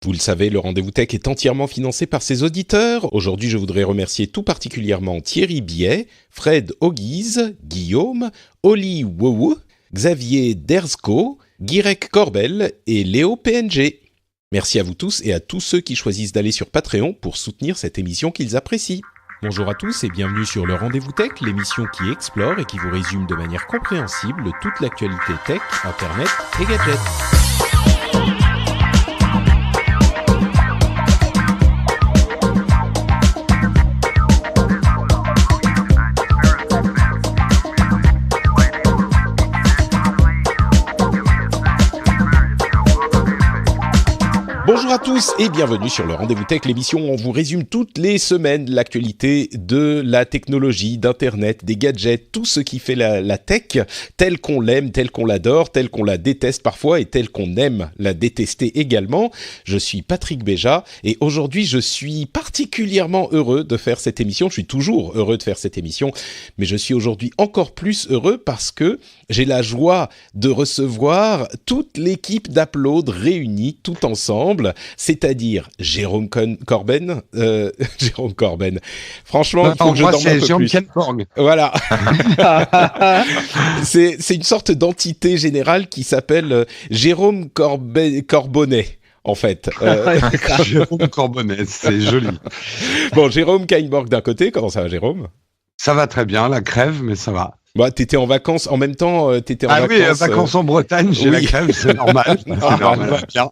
Vous le savez, le Rendez-vous Tech est entièrement financé par ses auditeurs. Aujourd'hui, je voudrais remercier tout particulièrement Thierry Biet, Fred Auguise, Guillaume, Oli Wowou, Xavier Derzko, Guirec Corbel et Léo PNG. Merci à vous tous et à tous ceux qui choisissent d'aller sur Patreon pour soutenir cette émission qu'ils apprécient. Bonjour à tous et bienvenue sur le Rendez-vous Tech, l'émission qui explore et qui vous résume de manière compréhensible toute l'actualité tech, internet et gadgets. Bonjour à tous et bienvenue sur le Rendez-vous Tech, l'émission où on vous résume toutes les semaines l'actualité de la technologie, d'Internet, des gadgets, tout ce qui fait la tech, telle qu'on l'aime, telle qu'on l'adore, telle qu'on la déteste parfois et telle qu'on aime la détester également. Je suis Patrick Béja et aujourd'hui je suis particulièrement heureux de faire cette émission. Je suis toujours heureux de faire cette émission, mais je suis aujourd'hui encore plus heureux parce que j'ai la joie de recevoir toute l'équipe d'Upload réunie tout ensemble, c'est-à-dire Jérôme Corben. Jérôme Corben. Franchement, il faut que je dorme un peu plus. Jérôme voilà. c'est une sorte d'entité générale qui s'appelle Jérôme Corbonnet. En fait. Jérôme Corbonnet, c'est joli. Bon, Jérôme Kainborg d'un côté, comment ça va Jérôme ? Ça va très bien, la crève, mais ça va. Bah, t'étais en vacances, en même temps, t'étais en vacances... Ah oui, vacances en Bretagne, j'ai la crève, c'est normal. C'est normal, bien.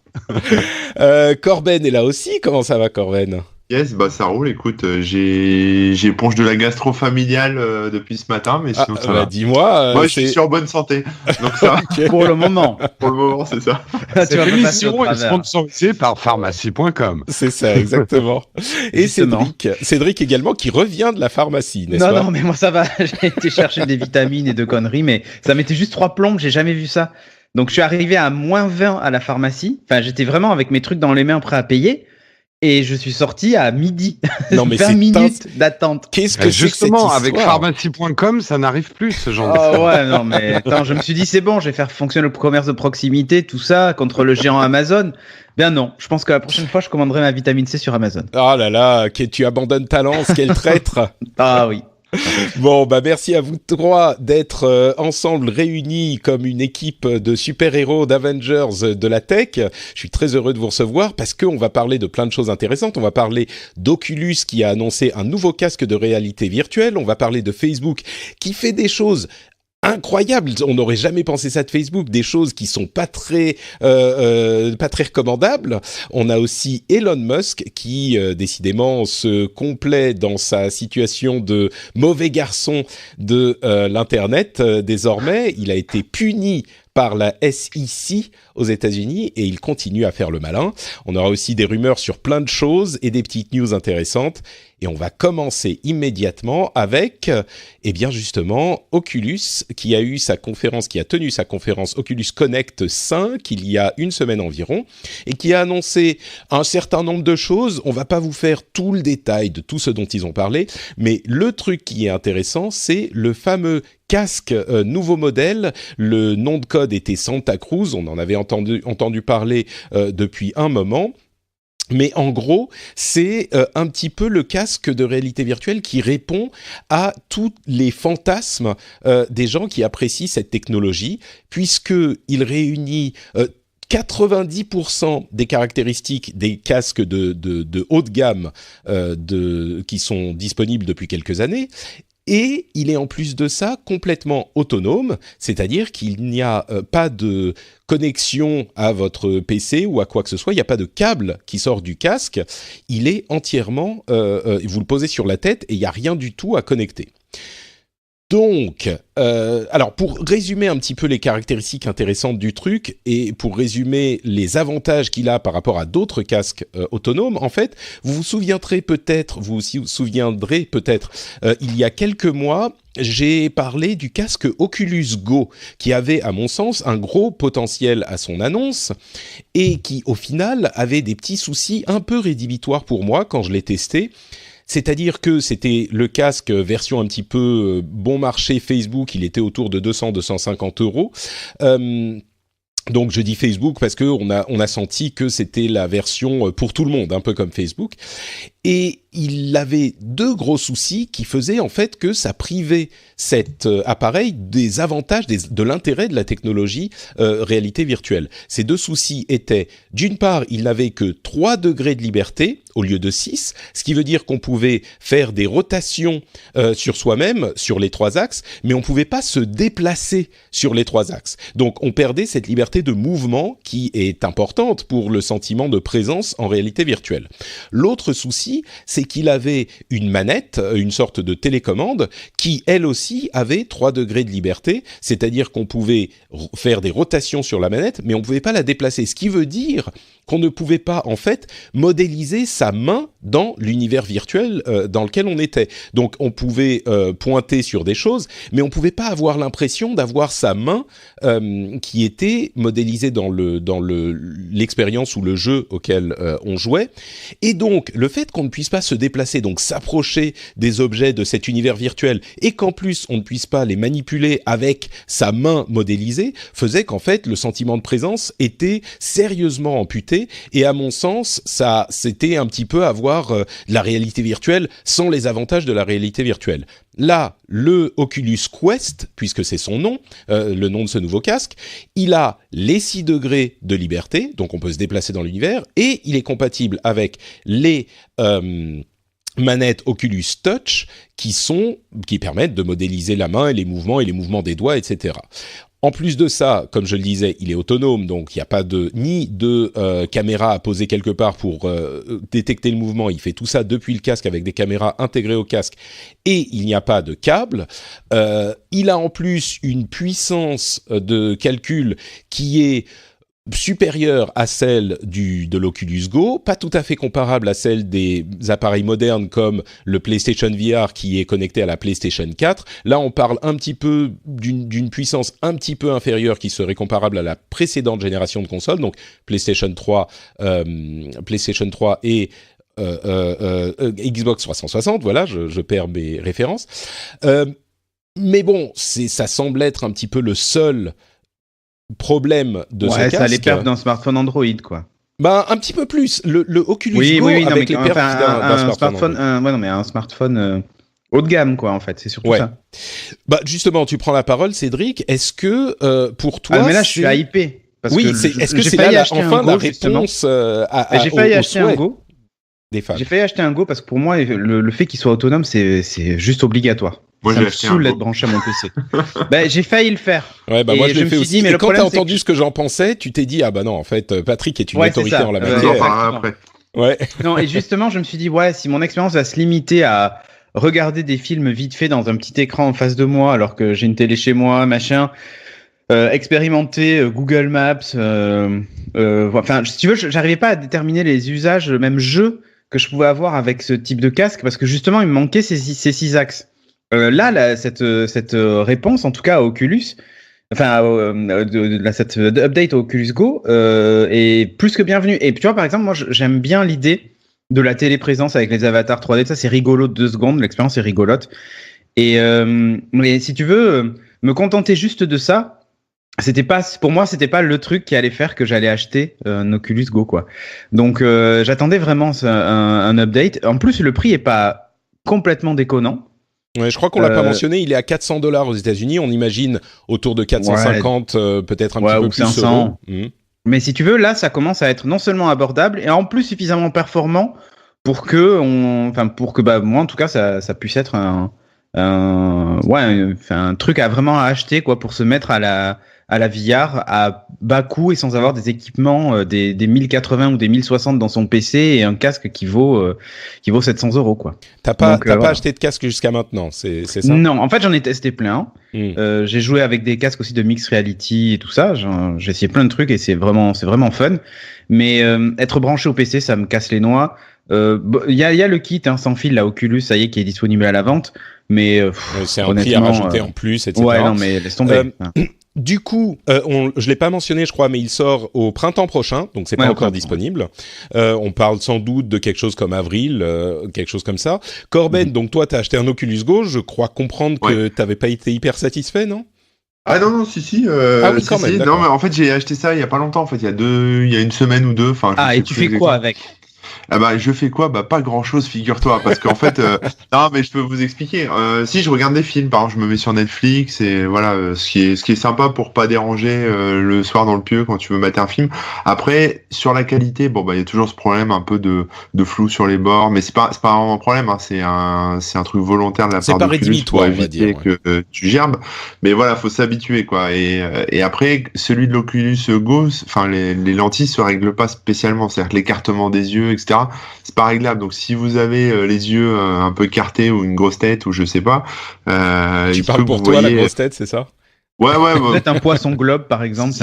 Corben est là aussi, comment ça va Corben ? Yes, bah ça roule, écoute, j'ai ponche de la gastro familiale depuis ce matin, mais sinon ça va. Dis-moi... Moi, je suis sur bonne santé, donc ça va. Okay. Pour le moment. Pour le moment, c'est ça. Cette émission est sponsorisée par pharmacie.com. C'est ça, exactement. Et Cédric également, qui revient de la pharmacie, n'est-ce pas ? Non, mais moi ça va, j'ai été chercher des vitamines et de conneries, mais ça m'était juste 3 plombes, j'ai jamais vu ça. Donc je suis arrivé à moins 20 à la pharmacie, enfin j'étais vraiment avec mes trucs dans les mains prêts à payer. Et je suis sorti à midi. Non, mais 20 minutes d'attente. Qu'est-ce que justement, c'est avec pharmacie.com, ça n'arrive plus, ce genre de choses. Ouais, non, mais attends, je me suis dit, c'est bon, je vais faire fonctionner le commerce de proximité, tout ça, contre le géant Amazon. Bien non, je pense que la prochaine fois, je commanderai ma vitamine C sur Amazon. Oh là là, que tu abandonnes ta lance, quel traître. Ah oui. Bon, bah merci à vous trois d'être ensemble réunis comme une équipe de super-héros, d'Avengers de la tech. Je suis très heureux de vous recevoir parce qu'on va parler de plein de choses intéressantes. On va parler d'Oculus qui a annoncé un nouveau casque de réalité virtuelle. On va parler de Facebook qui fait des choses incroyable, on n'aurait jamais pensé ça de Facebook, des choses qui sont pas très recommandables. On a aussi Elon Musk qui décidément se complaît dans sa situation de mauvais garçon de l'internet désormais. Il a été puni par la SEC aux États-Unis et il continue à faire le malin. On aura aussi des rumeurs sur plein de choses et des petites news intéressantes. Et on va commencer immédiatement avec, eh bien justement, Oculus qui a tenu sa conférence Oculus Connect 5 il y a une semaine environ et qui a annoncé un certain nombre de choses. On va pas vous faire tout le détail de tout ce dont ils ont parlé, mais le truc qui est intéressant, c'est le fameux casque nouveau modèle. Le nom de code était Santa Cruz. On en avait entendu parler depuis un moment. Mais en gros, c'est un petit peu le casque de réalité virtuelle qui répond à tous les fantasmes des gens qui apprécient cette technologie, puisqu'il réunit 90% des caractéristiques des casques de haut de gamme qui sont disponibles depuis quelques années. Et il est en plus de ça complètement autonome, c'est-à-dire qu'il n'y a pas de connexion à votre PC ou à quoi que ce soit, il n'y a pas de câble qui sort du casque, il est entièrement, vous le posez sur la tête et il n'y a rien du tout à connecter. Donc, alors pour résumer un petit peu les caractéristiques intéressantes du truc et pour résumer les avantages qu'il a par rapport à d'autres casques autonomes, en fait, vous vous souviendrez peut-être, il y a quelques mois, j'ai parlé du casque Oculus Go qui avait, à mon sens, un gros potentiel à son annonce et qui, au final, avait des petits soucis un peu rédhibitoires pour moi quand je l'ai testé. C'est-à-dire que c'était le casque version un petit peu bon marché Facebook, il était autour de 200-250 €. Donc je dis Facebook parce que on a senti que c'était la version pour tout le monde, un peu comme Facebook. Et il avait 2 gros soucis qui faisaient en fait que ça privait cet appareil des avantages, de l'intérêt de la technologie réalité virtuelle. Ces 2 soucis étaient, d'une part, il n'avait que 3 degrés de liberté au lieu de 6, ce qui veut dire qu'on pouvait faire des rotations sur soi-même, sur les 3 axes, mais on pouvait pas se déplacer sur les 3 axes. Donc on perdait cette liberté de mouvement qui est importante pour le sentiment de présence en réalité virtuelle. L'autre souci, c'est qu'il avait une manette, une sorte de télécommande, qui elle aussi avait 3 degrés de liberté, c'est-à-dire qu'on pouvait faire des rotations sur la manette, mais on ne pouvait pas la déplacer, ce qui veut dire qu'on ne pouvait pas en fait modéliser sa main dans l'univers virtuel dans lequel on était. Donc on pouvait pointer sur des choses, mais on pouvait pas avoir l'impression d'avoir sa main qui était modélisée dans l'expérience ou le jeu auquel on jouait. Et donc le fait qu'on ne puisse pas se déplacer, donc s'approcher des objets de cet univers virtuel, et qu'en plus on ne puisse pas les manipuler avec sa main modélisée, faisait qu'en fait le sentiment de présence était sérieusement amputé. Et à mon sens, ça, c'était un petit peu avoir de la réalité virtuelle sans les avantages de la réalité virtuelle. Là, le Oculus Quest, puisque c'est son nom, le nom de ce nouveau casque, il a les 6 degrés de liberté, donc on peut se déplacer dans l'univers, et il est compatible avec les manettes Oculus Touch qui permettent de modéliser la main et les mouvements des doigts, etc. En plus de ça, comme je le disais, il est autonome, donc il n'y a pas ni de caméra à poser quelque part pour détecter le mouvement. Il fait tout ça depuis le casque avec des caméras intégrées au casque et il n'y a pas de câble. Il a en plus une puissance de calcul qui est supérieure à celle de l'Oculus Go, pas tout à fait comparable à celle des appareils modernes comme le PlayStation VR qui est connecté à la PlayStation 4. Là, on parle un petit peu d'une puissance un petit peu inférieure qui serait comparable à la précédente génération de consoles, donc PlayStation 3 et Xbox 360, voilà, je perds mes références. Mais bon, ça semble être un petit peu le seul problème de ce casque. Ça les perfs d'un smartphone Android, quoi. Bah, un petit peu plus. Le Oculus Go avec les perfs d'un smartphone. Un smartphone haut de gamme, quoi, en fait. C'est surtout ça. Bah, justement, tu prends la parole, Cédric. Est-ce que pour toi, mais là, je suis hypé. Parce que est-ce que c'est là enfin la réponse j'ai failli acheter un Go. Des fans. J'ai failli acheter un Go parce que pour moi, le fait qu'il soit autonome, c'est juste obligatoire. Moi, ça me saoule d'être branché à mon PC. J'ai failli le faire. Ouais, moi je l'ai fait aussi. Mais quand t'as entendu ce que j'en pensais, tu t'es dit, ah bah non, en fait, Patrick est une autorité en la matière. Après. Ouais. Non, et justement, je me suis dit, si mon expérience va se limiter à regarder des films vite fait dans un petit écran en face de moi, alors que j'ai une télé chez moi, machin, expérimenter Google Maps, si tu veux, j'arrivais pas à déterminer les usages, même jeux, que je pouvais avoir avec ce type de casque, parce que justement, il me manquait ces 6 axes. Cette réponse, en tout cas à Oculus, cette update au Oculus Go est plus que bienvenue. Et tu vois, par exemple, moi, j'aime bien l'idée de la téléprésence avec les avatars 3D. Ça, c'est rigolo de 2 secondes. L'expérience est rigolote. Mais si tu veux me contenter juste de ça, pour moi, c'était pas le truc qui allait faire que j'allais acheter un Oculus Go, quoi. Donc, j'attendais vraiment un update. En plus, le prix est pas complètement déconnant. Ouais, je crois qu'on l'a pas mentionné, il est à $400 aux États-Unis, on imagine autour de 450, peut-être un petit peu plus 500. Mais si tu veux, là, ça commence à être non seulement abordable et en plus suffisamment performant pour que moi, en tout cas, ça puisse être un truc à vraiment acheter, quoi, pour se mettre à la VR à bas coût et sans avoir des équipements des 1080 ou des 1060 dans son PC et un casque qui vaut 700 €, quoi. T'as pas acheté de casque jusqu'à maintenant, c'est ça? Non, en fait j'en ai testé plein. J'ai joué avec des casques aussi de mixed reality et tout ça. J'ai essayé plein de trucs et c'est vraiment fun. Mais être branché au PC, ça me casse les noix. Il y a le kit sans fil, la Oculus, ça y est, qui est disponible à la vente. Mais c'est un prix à rajouter en plus, etc. Ouais, non, mais laisse tomber. Du coup, je l'ai pas mentionné, je crois, mais il sort au printemps prochain, donc c'est pas encore disponible. On parle sans doute de quelque chose comme avril, quelque chose comme ça. Corben, donc toi, t'as acheté un Oculus Go. Je crois comprendre que t'avais pas été hyper satisfait, non? Ah non, si. Oui, quand même. Non, mais en fait, j'ai acheté ça il y a pas longtemps. En fait, il y a une semaine ou deux. Enfin, et tu fais quoi avec? Ah bah je fais quoi? Bah pas grand chose, figure-toi, parce qu'en fait non mais je peux vous expliquer. Si je regarde des films, par exemple je me mets sur Netflix et voilà ce qui est sympa pour pas déranger le soir dans le pieu quand tu veux mater un film. Après sur la qualité, bon bah il y a toujours ce problème un peu de flou sur les bords, mais c'est pas vraiment un problème, hein, c'est un truc volontaire de la part d'Oculus pour éviter que tu gerbes. Mais voilà, faut s'habituer quoi. Et après celui de l'Oculus Go, enfin les lentilles se règlent pas spécialement, c'est-à-dire que l'écartement des yeux, etc. C'est pas réglable. Donc si vous avez les yeux un peu écartés ou une grosse tête ou je sais pas, tu parles pour toi la grosse tête, c'est ça? Ouais. Peut-être un poisson globe, par exemple.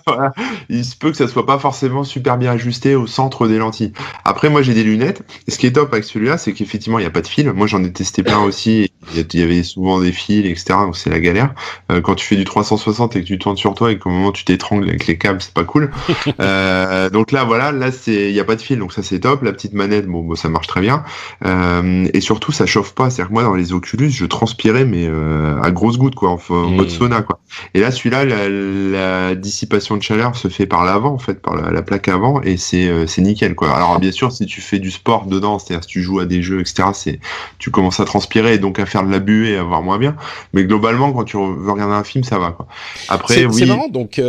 Voilà. Il se peut que ça soit pas forcément super bien ajusté au centre des lentilles. Après, moi, j'ai des lunettes. Et ce qui est top avec celui-là, c'est qu'effectivement, il n'y a pas de fil. Moi, j'en ai testé plein aussi. Il y avait souvent des fils, etc. Donc, c'est la galère. Quand tu fais du 360 et que tu tournes sur toi et qu'au moment tu t'étrangles avec les câbles, c'est pas cool. Donc là, voilà. Là, il n'y a pas de fil. Donc, ça, c'est top. La petite manette, bon, ça marche très bien. Et surtout, ça chauffe pas. C'est-à-dire que moi, dans les Oculus, je transpirais, mais à grosses gouttes, quoi. En mode sauna. Quoi. Et là, celui-là, la dissipation de chaleur se fait par l'avant, en fait, par la plaque avant, et c'est nickel, quoi. Alors, bien sûr, si tu fais du sport dedans, c'est-à-dire si tu joues à des jeux, etc., tu commences à transpirer et donc à faire de la buée et à voir moins bien. Mais globalement, quand tu veux regarder un film, ça va, quoi. Après, c'est marrant, donc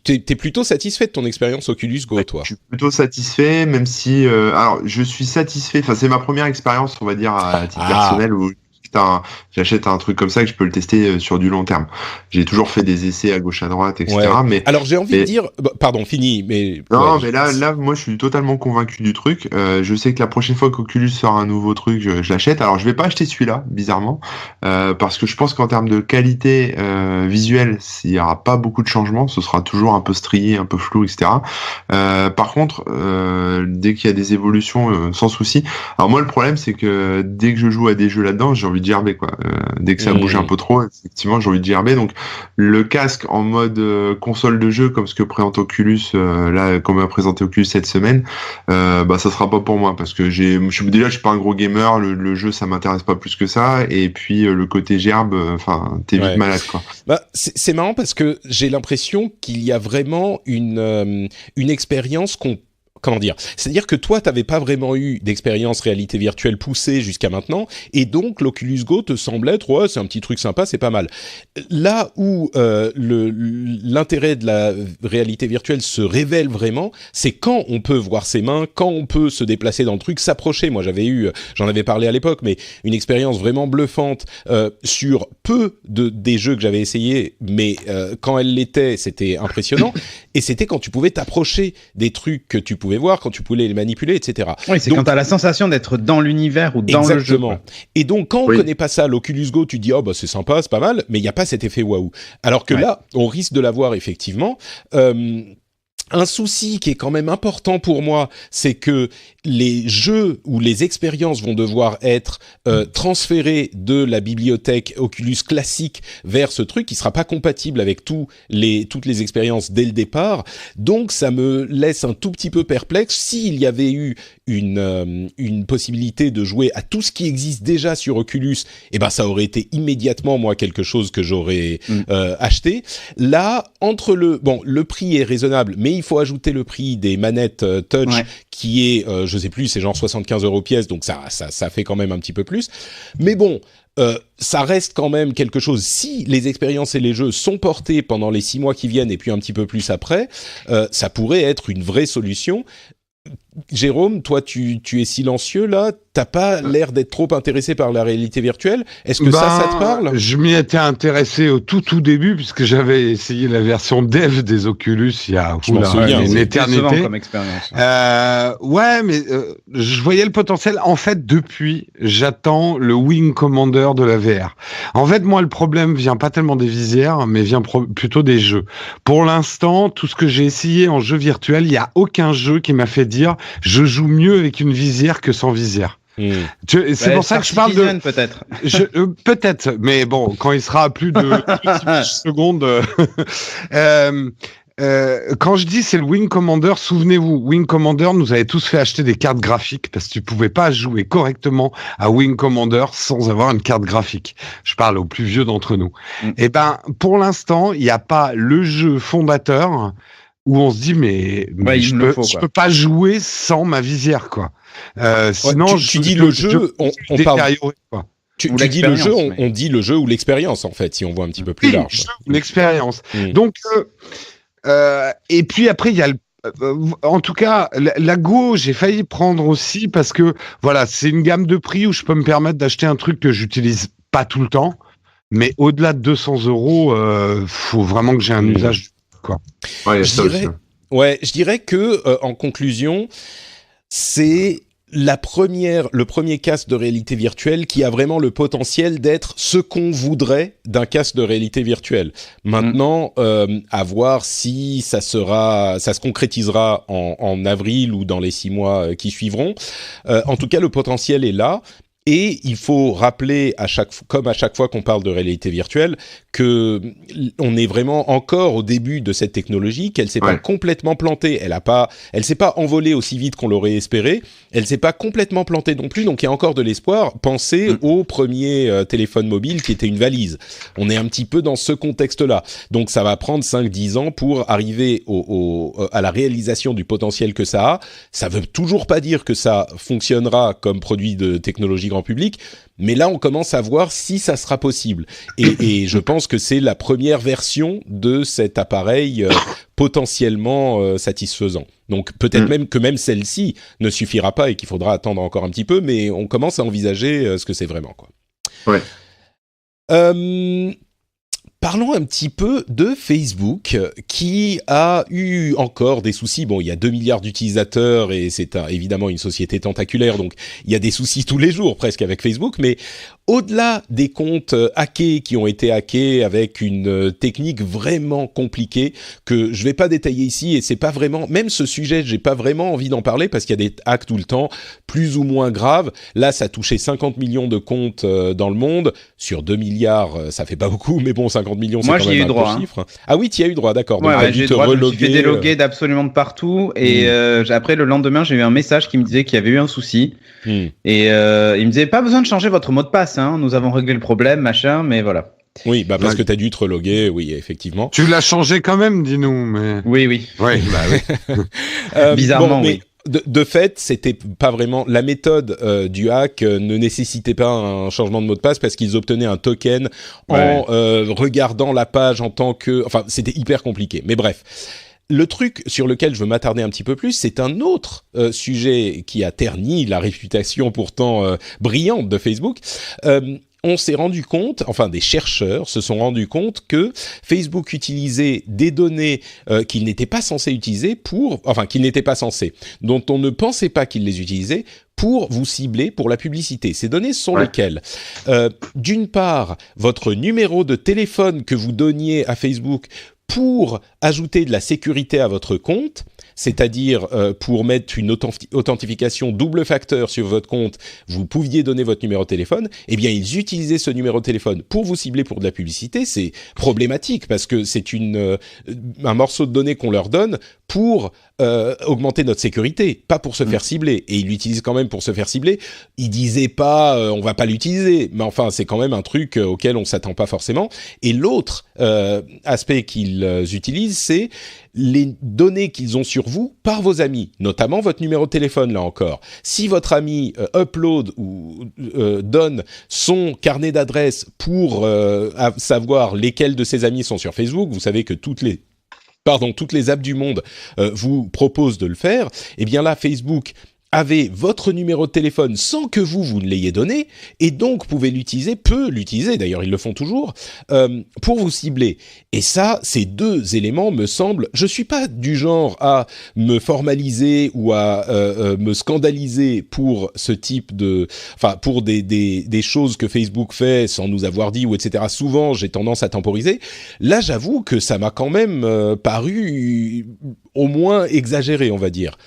t'es plutôt satisfait de ton expérience Oculus Go, toi? Je suis plutôt satisfait, même si, alors, je suis satisfait. Enfin, c'est ma première expérience, on va dire, à titre personnel où j'achète un truc comme ça que je peux le tester sur du long terme. J'ai toujours fait des essais à gauche à droite, etc. Ouais. Mais alors j'ai envie de dire, pardon, fini, mais non, mais là, moi, je suis totalement convaincu du truc. Je sais que la prochaine fois qu'Oculus sort un nouveau truc, je l'achète. Alors, je vais pas acheter celui-là, bizarrement, parce que je pense qu'en termes de qualité visuelle, il y aura pas beaucoup de changements. Ce sera toujours un peu strié, un peu flou, etc. Par contre, dès qu'il y a des évolutions, sans souci. Alors moi, le problème, c'est que dès que je joue à des jeux là-dedans, j'ai envie de gerber, quoi. Dès que ça bouge un peu trop, effectivement, j'ai envie de gerber. Donc, le casque en mode console de jeu, comme ce que présente Oculus, là, comme a présenté Oculus cette semaine, ça sera pas pour moi, parce que je suis pas un gros gamer, le jeu, ça m'intéresse pas plus que ça, et puis le côté gerbe, t'es vite malade, quoi. C'est marrant parce que j'ai l'impression qu'il y a vraiment une expérience comment dire? C'est-à-dire que toi, t'avais pas vraiment eu d'expérience réalité virtuelle poussée jusqu'à maintenant, et donc l'Oculus Go te semble être, c'est un petit truc sympa, c'est pas mal. Là où l'intérêt de la réalité virtuelle se révèle vraiment, c'est quand on peut voir ses mains, quand on peut se déplacer dans le truc, s'approcher. Moi, j'en avais parlé à l'époque, mais une expérience vraiment bluffante sur peu des jeux que j'avais essayé, mais quand elle l'était, c'était impressionnant. Et c'était quand tu pouvais t'approcher des trucs que tu pouvais voir, quand tu pouvais les manipuler, etc. Oui, c'est quand tu as la sensation d'être dans l'univers ou dans le jeu. Exactement. Et donc, quand on connaît pas ça, l'Oculus Go, tu te dis, c'est sympa, c'est pas mal, mais il n'y a pas cet effet waouh. Alors que là, on risque de l'avoir effectivement. Un souci qui est quand même important pour moi, c'est que les jeux ou les expériences vont devoir être transférés de la bibliothèque Oculus classique vers ce truc qui sera pas compatible avec toutes les expériences dès le départ. Donc ça me laisse un tout petit peu perplexe. S'il y avait eu une possibilité de jouer à tout ce qui existe déjà sur Oculus, ça aurait été immédiatement moi quelque chose que j'aurais acheté. Là, le prix est raisonnable, mais il faut ajouter le prix des manettes touch qui est je sais plus, c'est genre 75 € pièce, donc ça fait quand même un petit peu plus. Mais bon, ça reste quand même quelque chose. Si les expériences et les jeux sont portés pendant les 6 mois qui viennent et puis un petit peu plus après, ça pourrait être une vraie solution. Jérôme, toi, tu es silencieux là. T'as pas l'air d'être trop intéressé par la réalité virtuelle. Est-ce que ça te parle ? Je m'y étais intéressé au tout début puisque j'avais essayé la version dev des Oculus il y a une éternité. Comme expérience. Mais je voyais le potentiel. En fait, depuis, j'attends le Wing Commander de la VR. En fait, moi, le problème vient pas tellement des visières, mais vient plutôt des jeux. Pour l'instant, tout ce que j'ai essayé en jeu virtuel, il y a aucun jeu qui m'a fait dire je joue mieux avec une visière que sans visière. C'est pour ça que je parle de peut-être. Peut-être, mais bon, quand il sera à plus de 6 secondes. quand je dis c'est le Wing Commander, souvenez-vous, Wing Commander nous avait tous fait acheter des cartes graphiques parce que tu pouvais pas jouer correctement à Wing Commander sans avoir une carte graphique. Je parle aux plus vieux d'entre nous. Et ben, pour l'instant, il n'y a pas le jeu fondateur où on se dit mais je peux pas jouer sans ma visière, quoi. Sinon, tu dis le jeu, on parle. Quoi. Tu dis le jeu, on dit le jeu ou l'expérience, en fait, si on voit un petit peu plus large. Le jeu ou l'expérience. Donc, et puis après, il y a en tout cas, la Go, j'ai failli prendre aussi parce que, voilà, c'est une gamme de prix où je peux me permettre d'acheter un truc que j'utilise pas tout le temps. Mais au-delà de 200 €, faut vraiment que j'ai un usage, quoi. Ouais, je dirais que, en conclusion, c'est le premier casque de réalité virtuelle qui a vraiment le potentiel d'être ce qu'on voudrait d'un casque de réalité virtuelle. Maintenant, à voir si ça se concrétisera en avril ou dans les 6 mois qui suivront. En tout cas, le potentiel est là. Et il faut rappeler comme à chaque fois qu'on parle de réalité virtuelle, que on est vraiment encore au début de cette technologie, qu'elle s'est pas complètement plantée. Elle s'est pas envolée aussi vite qu'on l'aurait espéré. Elle s'est pas complètement plantée non plus. Donc il y a encore de l'espoir. Pensez au premier téléphone mobile qui était une valise. On est un petit peu dans ce contexte-là. Donc ça va prendre 5-10 ans pour arriver à la réalisation du potentiel que ça a. Ça veut toujours pas dire que ça fonctionnera comme produit de technologie grand public, mais là on commence à voir si ça sera possible. Et je pense que c'est la première version de cet appareil potentiellement satisfaisant. Donc peut-être même que celle-ci ne suffira pas et qu'il faudra attendre encore un petit peu, mais on commence à envisager ce que c'est vraiment, quoi. Ouais. Parlons un petit peu de Facebook, qui a eu encore des soucis. Bon, il y a 2 milliards d'utilisateurs et c'est évidemment une société tentaculaire, donc il y a des soucis tous les jours presque avec Facebook, mais au-delà des comptes hackés qui ont été hackés avec une technique vraiment compliquée que je vais pas détailler ici, et c'est pas vraiment, même ce sujet, j'ai pas vraiment envie d'en parler parce qu'il y a des hacks tout le temps, plus ou moins graves. Là, ça touchait 50 millions de comptes dans le monde. Sur 2 milliards, ça fait pas beaucoup, mais bon, 50 millions, c'est quand même un gros chiffre. Ah oui, tu y as eu droit, d'accord. Donc, j'ai eu droit, je me suis fait déloguer d'absolument de partout. Et après, le lendemain, j'ai eu un message qui me disait qu'il y avait eu un souci. Et il me disait, pas besoin de changer votre mot de passe, hein, nous avons réglé le problème, machin, mais voilà. Oui, bah parce que t'as dû te reloguer, oui, effectivement. Tu l'as changé quand même, dis-nous, mais... Oui. Oui, bah oui. Bizarrement, oui. De fait, c'était pas vraiment la méthode du hack ne nécessitait pas un changement de mot de passe parce qu'ils obtenaient un token en regardant la page en tant que... Enfin, c'était hyper compliqué. Mais bref. Le truc sur lequel je veux m'attarder un petit peu plus, c'est un autre sujet qui a terni la réputation pourtant brillante de Facebook. On s'est rendu compte, enfin des chercheurs se sont rendus compte que Facebook utilisait des données qu'il n'était pas censé utiliser dont on ne pensait pas qu'il les utilisait pour vous cibler pour la publicité. Ces données sont lesquelles ? D'une part, votre numéro de téléphone que vous donniez à Facebook pour ajouter de la sécurité à votre compte, c'est-à-dire pour mettre une authentification double facteur sur votre compte, vous pouviez donner votre numéro de téléphone, eh bien ils utilisaient ce numéro de téléphone pour vous cibler pour de la publicité. C'est problématique parce que c'est un morceau de données qu'on leur donne pour augmenter notre sécurité, pas pour se faire cibler. Et ils l'utilisent quand même pour se faire cibler. Ils disaient pas on va pas l'utiliser, mais enfin c'est quand même un truc auquel on s'attend pas forcément. Et l'autre aspect qu'ils utilisent, c'est les données qu'ils ont sur vous par vos amis, notamment votre numéro de téléphone, là encore. Si votre ami upload ou donne son carnet d'adresses pour savoir lesquels de ses amis sont sur Facebook, vous savez que toutes les apps du monde vous proposent de le faire, eh bien là, Facebook avait votre numéro de téléphone sans que vous ne l'ayez donné, et donc peut l'utiliser, d'ailleurs ils le font toujours, pour vous cibler. Et ça, ces deux éléments me semblent... Je suis pas du genre à me formaliser ou à me scandaliser pour ce type de... Enfin, pour des choses que Facebook fait sans nous avoir dit, ou etc. Souvent, j'ai tendance à temporiser. Là, j'avoue que ça m'a quand même paru au moins exagéré, on va dire.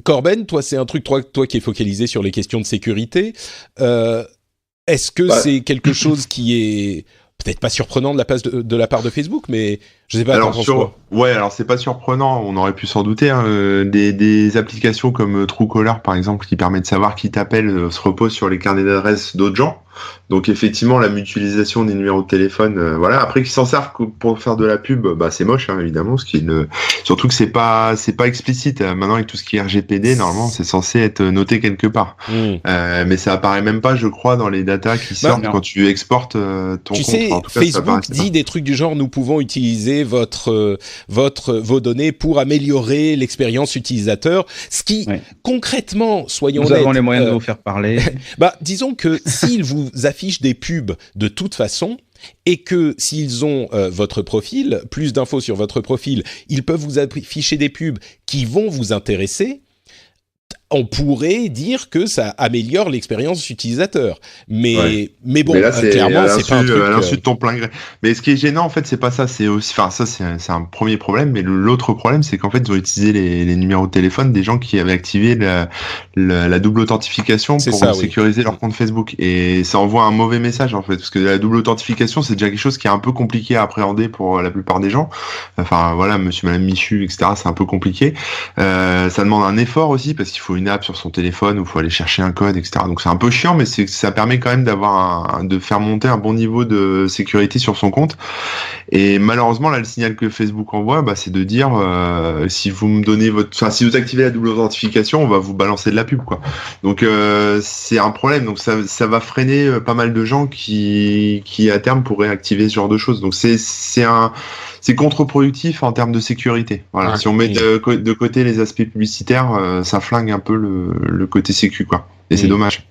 Corben, toi, c'est un truc, toi qui es focalisé sur les questions de sécurité. Est-ce que c'est quelque chose qui est peut-être pas surprenant de la part de Facebook, mais Je sais pas. Alors alors c'est pas surprenant, on aurait pu s'en douter. Hein, des applications comme Truecaller par exemple qui permet de savoir qui t'appelle se repose sur les carnets d'adresses d'autres gens. Donc effectivement la mutualisation des numéros de téléphone, voilà. Après qu'ils s'en servent pour faire de la pub, bah c'est moche hein, évidemment, surtout que c'est pas explicite. Maintenant avec tout ce qui est RGPD, normalement c'est censé être noté quelque part. Mais ça apparaît même pas, je crois, dans les datas qui sortent quand tu exportes ton compte. Tu sais, Facebook dit des trucs du genre nous pouvons utiliser vos données pour améliorer l'expérience utilisateur, ce qui concrètement, soyons honnêtes, nous avons les moyens de vous faire parler. Bah, disons que s'ils vous affichent des pubs de toute façon et que s'ils ont votre profil, plus d'infos sur votre profil, ils peuvent vous afficher des pubs qui vont vous intéresser. On pourrait dire que ça améliore l'expérience utilisateur, mais bon, mais là, clairement, c'est pas un truc. À l'insu de ton plein gré. Mais ce qui est gênant, en fait, c'est pas ça. C'est aussi, enfin, ça, c'est un premier problème. Mais l'autre problème, c'est qu'en fait, ils ont utilisé les numéros de téléphone des gens qui avaient activé la double authentification pour sécuriser leur compte Facebook. Et ça envoie un mauvais message, en fait, parce que la double authentification, c'est déjà quelque chose qui est un peu compliqué à appréhender pour la plupart des gens. Enfin, voilà, monsieur, madame Michu, etc. C'est un peu compliqué. Ça demande un effort aussi parce qu'il faut une app sur son téléphone où il faut aller chercher un code, etc. Donc c'est un peu chiant, mais ça permet quand même de faire monter un bon niveau de sécurité sur son compte. Et malheureusement, là, le signal que Facebook envoie, bah, c'est de dire si vous me donnez si vous activez la double authentification, on va vous balancer de la pub, quoi. Donc c'est un problème. Donc ça va freiner pas mal de gens qui à terme pourraient activer ce genre de choses. Donc c'est contre-productif en termes de sécurité. Voilà. Si on met de côté les aspects publicitaires, ça flingue un peu le côté sécu, quoi. Et c'est dommage.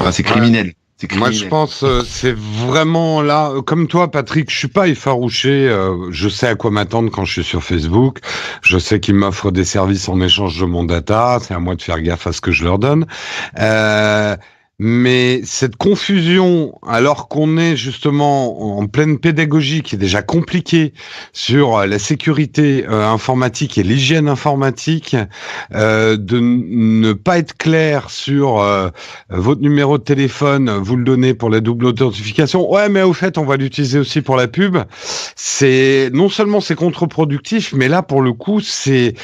Enfin, c'est criminel. Moi, je pense c'est vraiment là, comme toi, Patrick, je suis pas effarouché. Je sais à quoi m'attendre quand je suis sur Facebook. Je sais qu'ils m'offrent des services en échange de mon data. C'est à moi de faire gaffe à ce que je leur donne. Mais cette confusion, alors qu'on est justement en pleine pédagogie qui est déjà compliquée sur la sécurité informatique et l'hygiène informatique, de ne pas être clair sur votre numéro de téléphone, vous le donnez pour la double authentification. Ouais, mais au fait, on va l'utiliser aussi pour la pub. C'est non seulement c'est contre-productif, mais là pour le coup, c'est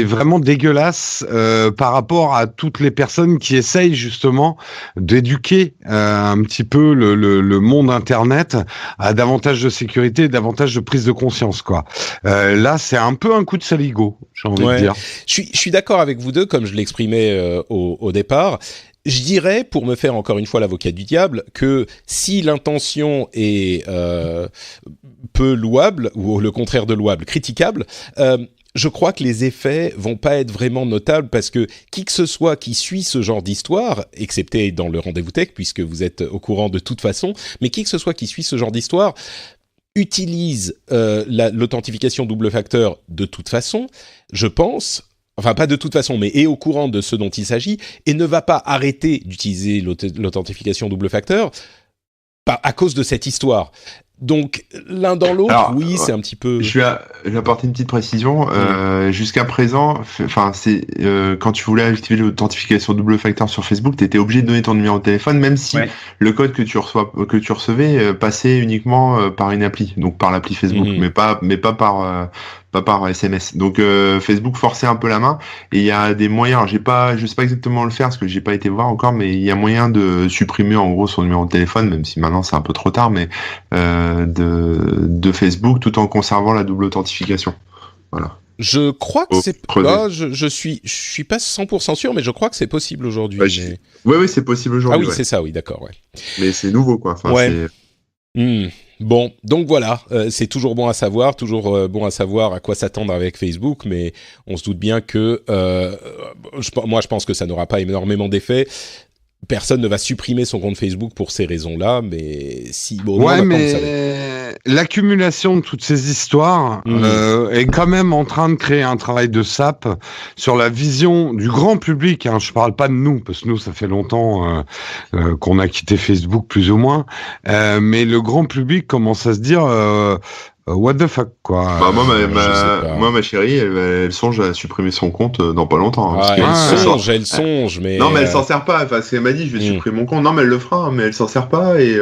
vraiment dégueulasse par rapport à toutes les personnes qui essayent justement d'éduquer un petit peu le monde Internet à davantage de sécurité, davantage de prise de conscience, quoi. Là, c'est un peu un coup de saligot, j'ai envie de dire. Je suis d'accord avec vous deux, comme je l'exprimais au départ. Je dirais, pour me faire encore une fois l'avocat du diable, que si l'intention est peu louable, ou le contraire de louable, critiquable, je crois que les effets vont pas être vraiment notables parce que qui que ce soit qui suit ce genre d'histoire, excepté dans le rendez-vous tech puisque vous êtes au courant de toute façon, mais qui que ce soit qui suit ce genre d'histoire utilise l'authentification double facteur de toute façon, je pense. Enfin, pas de toute façon, mais est au courant de ce dont il s'agit et ne va pas arrêter d'utiliser l'authentification double facteur à cause de cette histoire. Donc, l'un dans l'autre, alors, oui, c'est un petit peu... Je vais apporter une petite précision. Jusqu'à présent, c'est quand tu voulais activer l'authentification double facteur sur Facebook, tu étais obligé de donner ton numéro de téléphone, même si le code que tu recevais passait uniquement par une appli, donc par l'appli Facebook, mais pas par SMS. Donc Facebook forçait un peu la main et il y a des moyens. Je sais pas exactement le faire parce que j'ai pas été voir encore, mais il y a moyen de supprimer en gros son numéro de téléphone, même si maintenant c'est un peu trop tard, mais de Facebook tout en conservant la double authentification. Voilà. Je crois que c'est là, je suis pas 100% sûr, mais je crois que c'est possible aujourd'hui. Oui, c'est possible aujourd'hui. Ah oui, c'est ça, oui, d'accord, ouais. Mais c'est nouveau, quoi. Enfin, Bon, donc voilà, c'est toujours bon à savoir, bon à savoir à quoi s'attendre avec Facebook, mais on se doute bien que moi je pense que ça n'aura pas énormément d'effet. Personne ne va supprimer son compte Facebook pour ces raisons-là, mais si... Bon, l'accumulation de toutes ces histoires est quand même en train de créer un travail de sape sur la vision du grand public. Hein. Je parle pas de nous, parce que nous, ça fait longtemps qu'on a quitté Facebook, plus ou moins. Mais le grand public commence à se dire... what the fuck, quoi. Bah, sais ma chérie, elle songe à supprimer son compte dans pas longtemps. Hein, elle songe, mais... Non, mais elle s'en sert pas. Enfin, elle m'a dit, je vais supprimer mon compte. Non, mais elle le fera, mais elle s'en sert pas et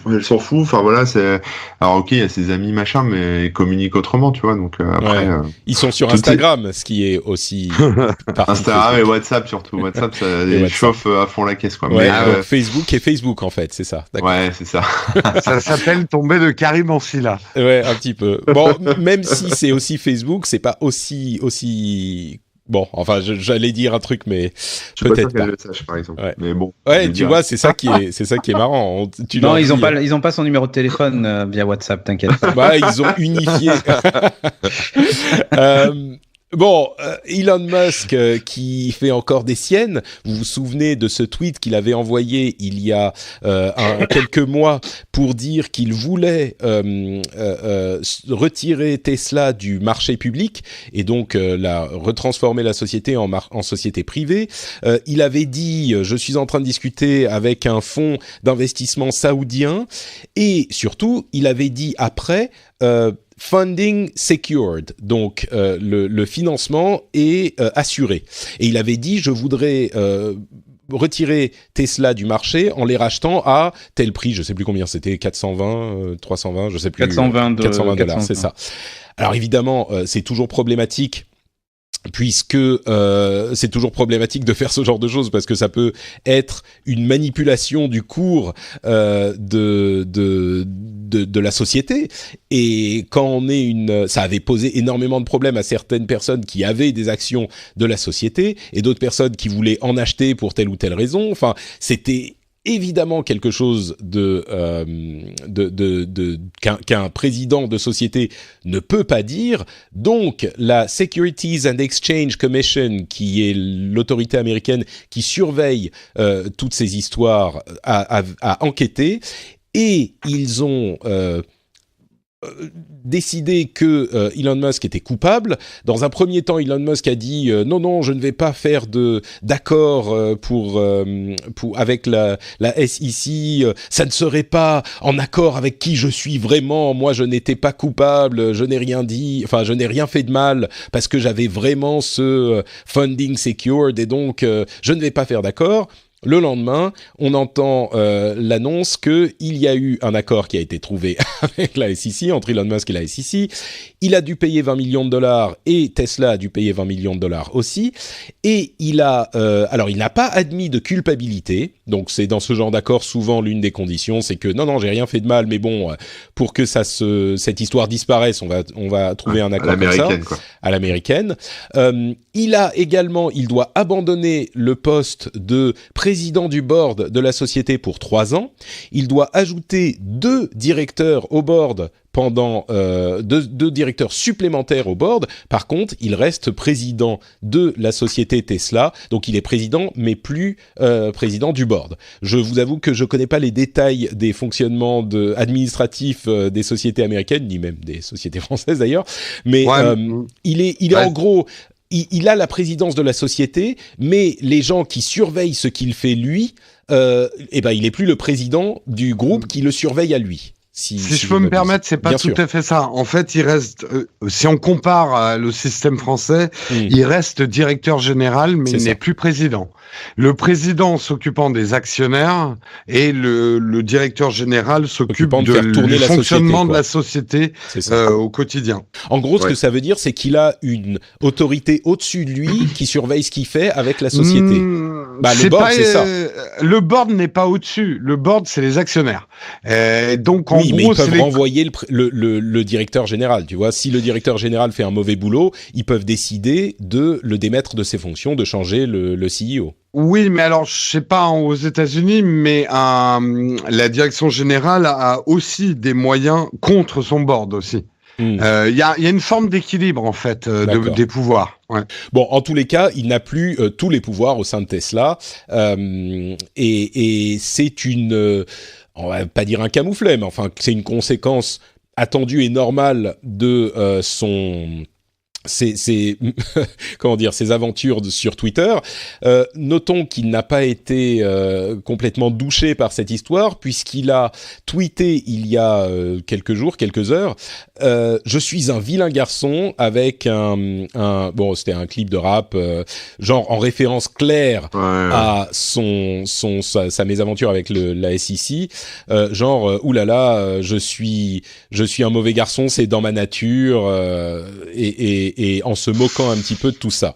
elle s'en fout. Enfin, voilà, c'est... Alors, ok, il y a ses amis, machin, mais ils communiquent autrement, tu vois, donc après... Ils sont sur Instagram, ce qui est aussi... Instagram et WhatsApp, surtout. WhatsApp, ça chauffe à fond la caisse, quoi. Ouais, mais, Facebook et Facebook, en fait, c'est ça. D'accord. Ouais, c'est ça. Ça s'appelle tomber de Karim en Scylla. Ouais, un petit peu. Bon, même si c'est aussi Facebook, c'est pas aussi... Bon, enfin, j'allais dire un truc, mais peut-être pas. Je le sache, par exemple. Ouais. Mais bon. Ouais, tu vois, c'est ça qui est marrant. Non, ils ont pas son numéro de téléphone via WhatsApp, t'inquiète. Bah, ils ont unifié. Bon, Elon Musk qui fait encore des siennes. Vous vous souvenez de ce tweet qu'il avait envoyé il y a quelques mois pour dire qu'il voulait retirer Tesla du marché public et donc retransformer la société en société privée. Il avait dit « Je suis en train de discuter avec un fonds d'investissement saoudien » et surtout, il avait dit après funding secured, donc le financement est assuré. Et il avait dit, je voudrais retirer Tesla du marché en les rachetant à tel prix, je sais plus combien c'était, 420, 320, je sais plus. 420 $, c'est ça. Alors évidemment, c'est toujours problématique, puisque c'est toujours problématique de faire ce genre de choses parce que ça peut être une manipulation du cours de la société, et quand on est ça avait posé énormément de problèmes à certaines personnes qui avaient des actions de la société et d'autres personnes qui voulaient en acheter pour telle ou telle raison. Enfin, c'était évidemment quelque chose qu'un président de société ne peut pas dire. Donc, la Securities and Exchange Commission, qui est l'autorité américaine qui surveille toutes ces histoires, a enquêté, et ils ont décidé que Elon Musk était coupable. Dans un premier temps, Elon Musk a dit non, je ne vais pas faire d'accord avec la SEC. Ça ne serait pas en accord avec qui je suis vraiment. Moi, je n'étais pas coupable. Je n'ai rien dit. Enfin, je n'ai rien fait de mal parce que j'avais vraiment ce funding secured et donc je ne vais pas faire d'accord. Le lendemain, on entend l'annonce qu'il y a eu un accord qui a été trouvé avec la SEC, entre Elon Musk et la SEC. Il a dû payer 20 millions de dollars et Tesla a dû payer 20 millions de dollars aussi. Et il n'a pas admis de culpabilité. Donc, c'est dans ce genre d'accord, souvent, l'une des conditions, c'est que non, j'ai rien fait de mal, mais bon, pour que cette histoire disparaisse, on va trouver un accord comme ça. Quoi. À l'américaine. Il doit abandonner le poste de président du board de la société pour 3 ans. Il doit ajouter 2 directeurs au board pendant 2 directeurs supplémentaires au board. Par contre, il reste président de la société Tesla. Donc, il est président, mais plus président du board. Je vous avoue que je connais pas les détails des fonctionnements administratifs des sociétés américaines, ni même des sociétés françaises d'ailleurs. Mais il est en gros... Il a la présidence de la société, mais les gens qui surveillent ce qu'il fait lui, il est plus le président du groupe qui le surveille à lui. Si je peux me permettre, c'est pas Bien tout sûr. à fait ça. En fait, il reste, si on compare le système français, il reste directeur général, mais il n'est plus président. Le président s'occupant des actionnaires et le directeur général s'occupe du fonctionnement de la société au quotidien. En gros, ce que ça veut dire, c'est qu'il a une autorité au-dessus de lui qui surveille ce qu'il fait avec la société. Le board, c'est ça. Le board n'est pas au-dessus. Le board, c'est les actionnaires. Donc, mais ils peuvent renvoyer le directeur général, tu vois. Si le directeur général fait un mauvais boulot, ils peuvent décider de le démettre de ses fonctions, de changer le CEO. Oui, mais alors, je sais pas aux États-Unis, mais la direction générale a aussi des moyens contre son board aussi. Il y a une forme d'équilibre, en fait, des pouvoirs. Ouais. Bon, en tous les cas, il n'a plus tous les pouvoirs au sein de Tesla. Et c'est on va pas dire un camouflet, mais enfin, c'est une conséquence attendue et normale de comment dire, ses aventures sur Twitter. Notons qu'il n'a pas été complètement douché par cette histoire, puisqu'il a tweeté il y a quelques heures, je suis un vilain garçon, avec c'était un clip de rap, genre en référence claire à sa mésaventure avec la SEC, oulala, je suis un mauvais garçon, c'est dans ma nature, et en se moquant un petit peu de tout ça.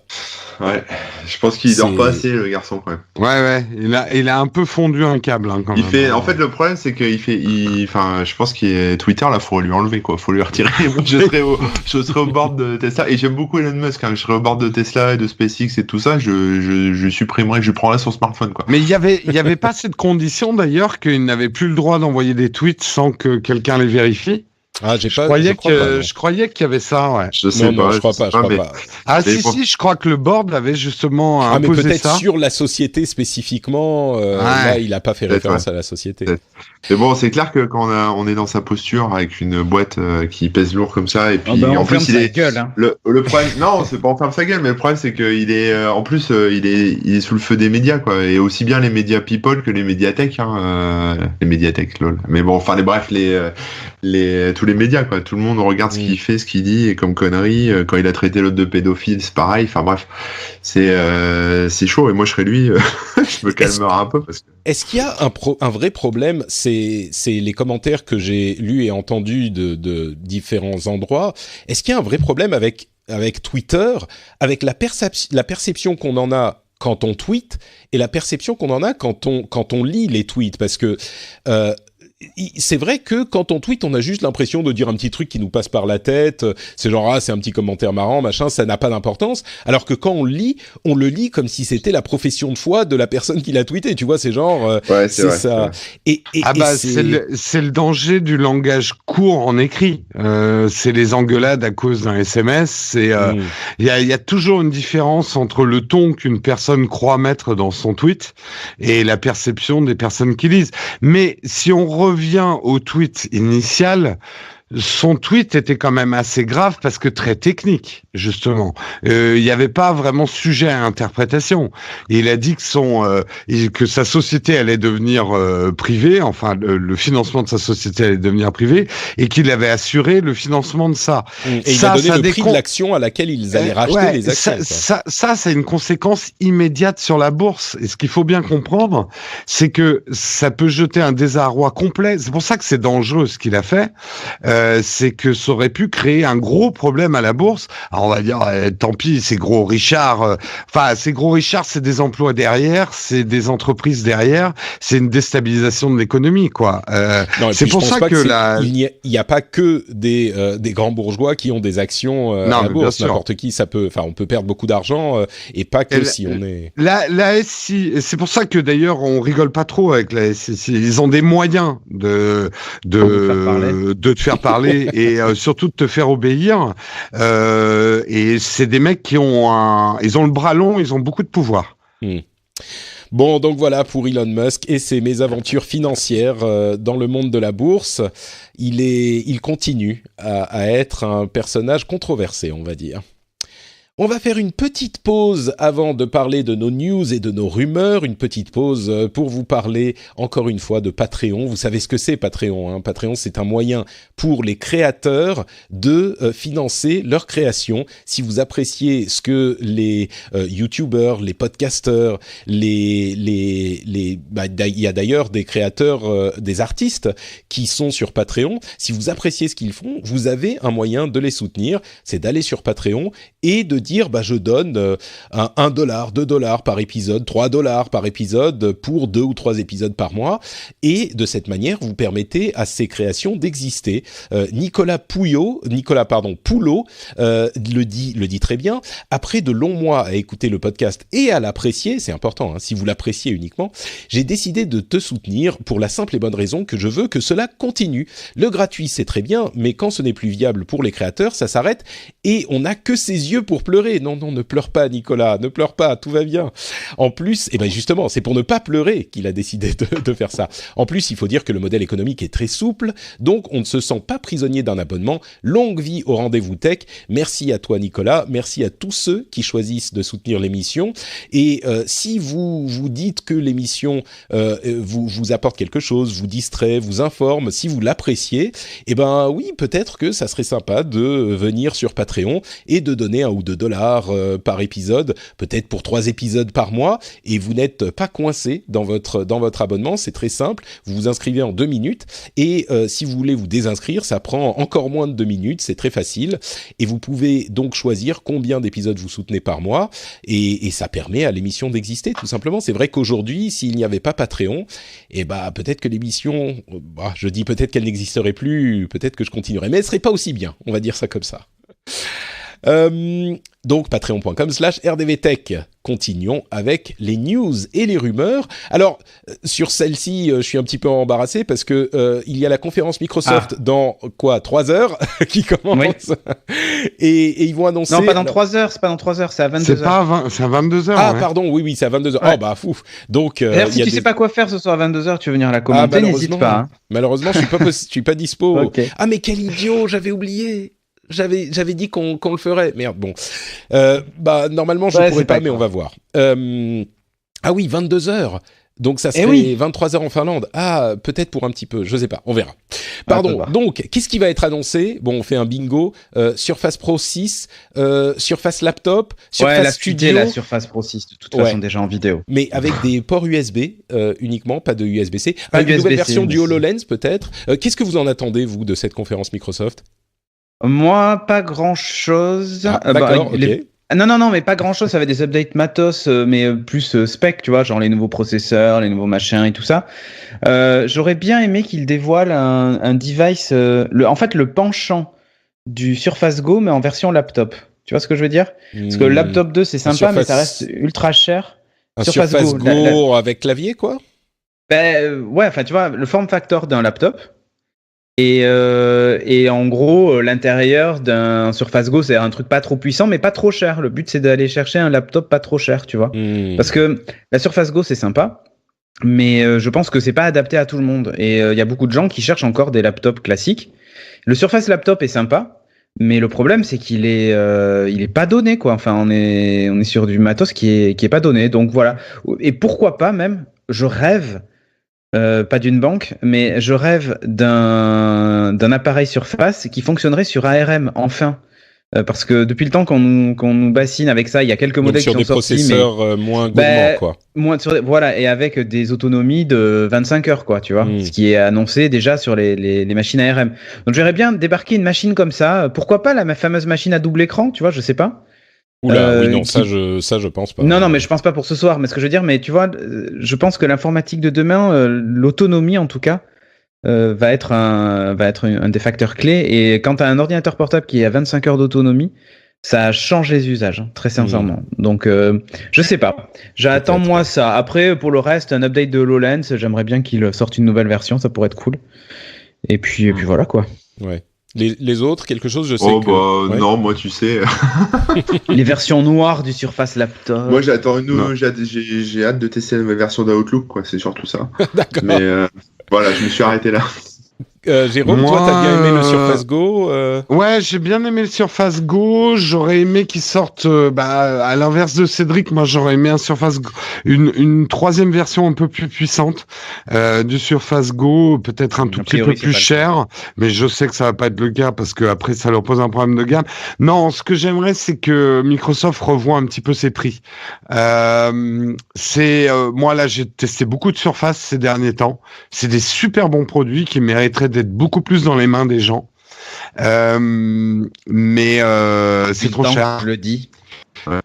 Ouais, je pense qu'il dort pas assez, le garçon, quand même. Ouais, il a un peu fondu un câble, hein, quand même. En fait, le problème, c'est que je pense qu'il Twitter, là, faut lui enlever, quoi. Faut lui retirer. Moi, je serais au bord de Tesla, et j'aime beaucoup Elon Musk, hein. Je serais au bord de Tesla et de SpaceX et tout ça. Je supprimerais, je prendrais son smartphone, quoi. Mais il y avait pas cette condition, d'ailleurs, qu'il n'avait plus le droit d'envoyer des tweets sans que quelqu'un les vérifie. Ah, je croyais qu'il y avait ça, ouais. Je crois pas. Ah, si, je crois que le board avait justement imposé ça. Mais peut-être sur la société spécifiquement, là, il a pas fait référence à la société. Peut-être. Mais bon, c'est clair que quand on est dans sa posture avec une boîte qui pèse lourd comme ça, et puis en plus il est gueule, hein. Le problème, non, c'est pas on ferme sa gueule, mais le problème c'est qu'il est en plus il est sous le feu des médias, quoi, et aussi bien les médias people que les médias tech, hein, les médias tech, lol. Mais bon, enfin tous les médias, quoi, tout le monde regarde ce qu'il fait, ce qu'il dit, et comme connerie, quand il a traité l'autre de pédophile, c'est pareil. Enfin bref, c'est chaud, et moi je serais lui, je me calmerai un peu parce que. Est-ce qu'il y a un vrai problème? C'est les commentaires que j'ai lus et entendus de différents endroits. Est-ce qu'il y a un vrai problème avec Twitter, avec la perception qu'on en a quand on tweet et la perception qu'on en a quand on lit les tweets? Parce que c'est vrai que quand on tweet, on a juste l'impression de dire un petit truc qui nous passe par la tête. C'est genre, c'est un petit commentaire marrant, machin, ça n'a pas d'importance. Alors que quand on le lit comme si c'était la profession de foi de la personne qui l'a tweeté. Tu vois, c'est genre, c'est vrai, ça. C'est le danger du langage court en écrit. C'est les engueulades à cause d'un SMS. Il y a toujours une différence entre le ton qu'une personne croit mettre dans son tweet et la perception des personnes qui lisent. Mais si on revient au tweet initial, son tweet était quand même assez grave parce que très technique, justement. Il n'y avait pas vraiment sujet à interprétation. Il a dit que sa société allait devenir privée, enfin le financement de sa société allait devenir privé, et qu'il avait assuré le financement de ça. Et il a donné le prix de l'action à laquelle ils allaient racheter les actions. Ça, c'est une conséquence immédiate sur la bourse. Et ce qu'il faut bien comprendre, c'est que ça peut jeter un désarroi complet. C'est pour ça que c'est dangereux ce qu'il a fait. C'est que ça aurait pu créer un gros problème à la bourse. Alors on va dire, tant pis, c'est gros Richard. Ces gros Richard, c'est des emplois derrière, c'est des entreprises derrière, c'est une déstabilisation de l'économie, quoi. C'est pour ça que il n'y a pas que des grands bourgeois qui ont des actions à la bourse. N'importe qui, on peut perdre beaucoup d'argent et pas que si on est. La SI, c'est pour ça que d'ailleurs on rigole pas trop avec la SI. Ils ont des moyens de te faire parler. Et surtout de te faire obéir. Et c'est des mecs qui ont ils ont le bras long, ils ont beaucoup de pouvoir. Bon, donc voilà pour Elon Musk et ses mésaventures financières dans le monde de la bourse. Il continue à être un personnage controversé, on va dire. On va faire une petite pause avant de parler de nos news et de nos rumeurs. Une petite pause pour vous parler encore une fois de Patreon. Vous savez ce que c'est Patreon, hein. Patreon, c'est un moyen pour les créateurs de financer leur création. Si vous appréciez ce que les YouTubers, les podcasters, il y a d'ailleurs des créateurs, des artistes qui sont sur Patreon. Si vous appréciez ce qu'ils font, vous avez un moyen de les soutenir. C'est d'aller sur Patreon et de dire je donne $1, $2 par épisode, $3 par épisode pour 2 ou 3 épisodes par mois, et de cette manière vous permettez à ces créations d'exister. Nicolas Poulot le dit très bien. Après de longs mois à écouter le podcast et à l'apprécier, c'est important, hein, si vous l'appréciez uniquement, j'ai décidé de te soutenir pour la simple et bonne raison que je veux que cela continue. Le gratuit c'est très bien, mais quand ce n'est plus viable pour les créateurs, ça s'arrête et on n'a que ses yeux pour pleurer. pleurer. Non, ne pleure pas, Nicolas, ne pleure pas, tout va bien. En plus, justement, c'est pour ne pas pleurer qu'il a décidé de faire ça. En plus, il faut dire que le modèle économique est très souple, donc on ne se sent pas prisonnier d'un abonnement. Longue vie au rendez-vous tech. Merci à toi, Nicolas. Merci à tous ceux qui choisissent de soutenir l'émission. Et si vous vous dites que l'émission vous apporte quelque chose, vous distrait, vous informe, si vous l'appréciez, oui, peut-être que ça serait sympa de venir sur Patreon et de donner $1 ou $2 par épisode, peut-être pour 3 épisodes par mois, et vous n'êtes pas coincé dans votre abonnement. C'est très simple, vous vous inscrivez en 2 minutes, et si vous voulez vous désinscrire, ça prend encore moins de 2 minutes, c'est très facile, et vous pouvez donc choisir combien d'épisodes vous soutenez par mois, et ça permet à l'émission d'exister, tout simplement. C'est vrai qu'aujourd'hui, s'il n'y avait pas Patreon, peut-être que l'émission, je dis peut-être qu'elle n'existerait plus, peut-être que je continuerais, mais elle serait pas aussi bien, on va dire ça comme ça. Donc patreon.com/rdvtech. Continuons avec les news et les rumeurs. Alors sur celle-ci, je suis un petit peu embarrassé parce que il y a la conférence Microsoft dans 3 heures qui commence, et ils vont annoncer. Non, pas dans 3 heures, c'est pas dans 3 heures, c'est à 22 heures. C'est à 22 heures. Ah pardon, oui, c'est à 22 heures. Ouais. Oh fouf. Donc d'ailleurs, si tu sais pas quoi faire ce soir à 22 heures, tu veux venir la commenter, n'hésite pas. Hein. Malheureusement, je suis pas dispo. Okay. Ah mais quel idiot, j'avais oublié. J'avais dit qu'on le ferait. Merde, bon. Normalement, je pourrais pas, mais on va voir. Ah oui, 22 heures. Donc ça serait 23 heures en Finlande. Ah, peut-être pour un petit peu, je sais pas, on verra. Pardon. Donc, qu'est-ce qui va être annoncé ? Bon, on fait un bingo. Surface Pro 6, Surface Laptop, Surface Studio. La Surface Pro 6 de toute façon déjà en vidéo. Mais avec des ports USB uniquement, pas de USB-C. Une nouvelle version du HoloLens peut-être. Qu'est-ce que vous en attendez, vous, de cette conférence Microsoft ? Moi, pas grand-chose. D'accord, ok. Non, mais pas grand-chose. Ça va être des updates matos, mais plus spec, tu vois, genre les nouveaux processeurs, les nouveaux machins et tout ça. J'aurais bien aimé qu'ils dévoilent un device, en fait, le penchant du Surface Go, mais en version laptop. Tu vois ce que je veux dire ? Parce que le Laptop 2, c'est sympa, mais ça reste ultra cher. Un Surface Go avec clavier, quoi ? Ouais, enfin, tu vois, le form factor d'un laptop. Et en gros, l'intérieur d'un Surface Go, c'est un truc pas trop puissant, mais pas trop cher. Le but, c'est d'aller chercher un laptop pas trop cher, tu vois. Parce que la Surface Go, c'est sympa, mais je pense que c'est pas adapté à tout le monde. Et il y a beaucoup de gens qui cherchent encore des laptops classiques. Le Surface Laptop est sympa, mais le problème, c'est qu'il est pas donné, quoi. Enfin, on est sur du matos qui est pas donné. Donc voilà. Et pourquoi pas même, je rêve. Pas d'une banque, mais je rêve d'un appareil Surface qui fonctionnerait sur ARM, enfin. Parce que depuis le temps qu'on nous bassine avec ça, il y a quelques modèles qui sont sortis. Sur des processeurs moins gourmands, quoi. Voilà, et avec des autonomies de 25 heures, quoi, tu vois. Ce qui est annoncé déjà sur les machines ARM. Donc j'aimerais bien débarquer une machine comme ça. Pourquoi pas la fameuse machine à double écran, tu vois, je sais pas. Oula, oui, non, ça je pense pas. Non, mais je pense pas pour ce soir. Mais ce que je veux dire, mais tu vois, je pense que l'informatique de demain, l'autonomie en tout cas, va être un des facteurs clés. Et quand tu as un ordinateur portable qui est à 25 heures d'autonomie, ça change les usages, très sincèrement. Donc, je sais pas. J'attends moi ça. Après, pour le reste, un update de HoloLens, j'aimerais bien qu'il sorte une nouvelle version, ça pourrait être cool. Et puis voilà quoi. Ouais. Les autres, quelque chose, je sais que... Non, moi, tu sais... Les versions noires du Surface Laptop... Moi, j'ai hâte de tester la nouvelle version d'Outlook, quoi, c'est surtout ça. D'accord. Mais voilà, je me suis arrêté là. Jérôme, toi, t'as bien aimé le Surface Go Ouais, j'ai bien aimé le Surface Go. J'aurais aimé qu'il sorte, à l'inverse de Cédric, moi j'aurais aimé un Surface Go, une troisième version un peu plus puissante du Surface Go, peut-être un tout petit peu plus cher, mais je sais que ça va pas être le cas parce que après ça leur pose un problème de gamme. Non, ce que j'aimerais, c'est que Microsoft revoie un petit peu ses prix. Moi là, j'ai testé beaucoup de Surface ces derniers temps. C'est des super bons produits qui mériteraient d'être beaucoup plus dans les mains des gens. Mais c'est trop cher. Je le dis.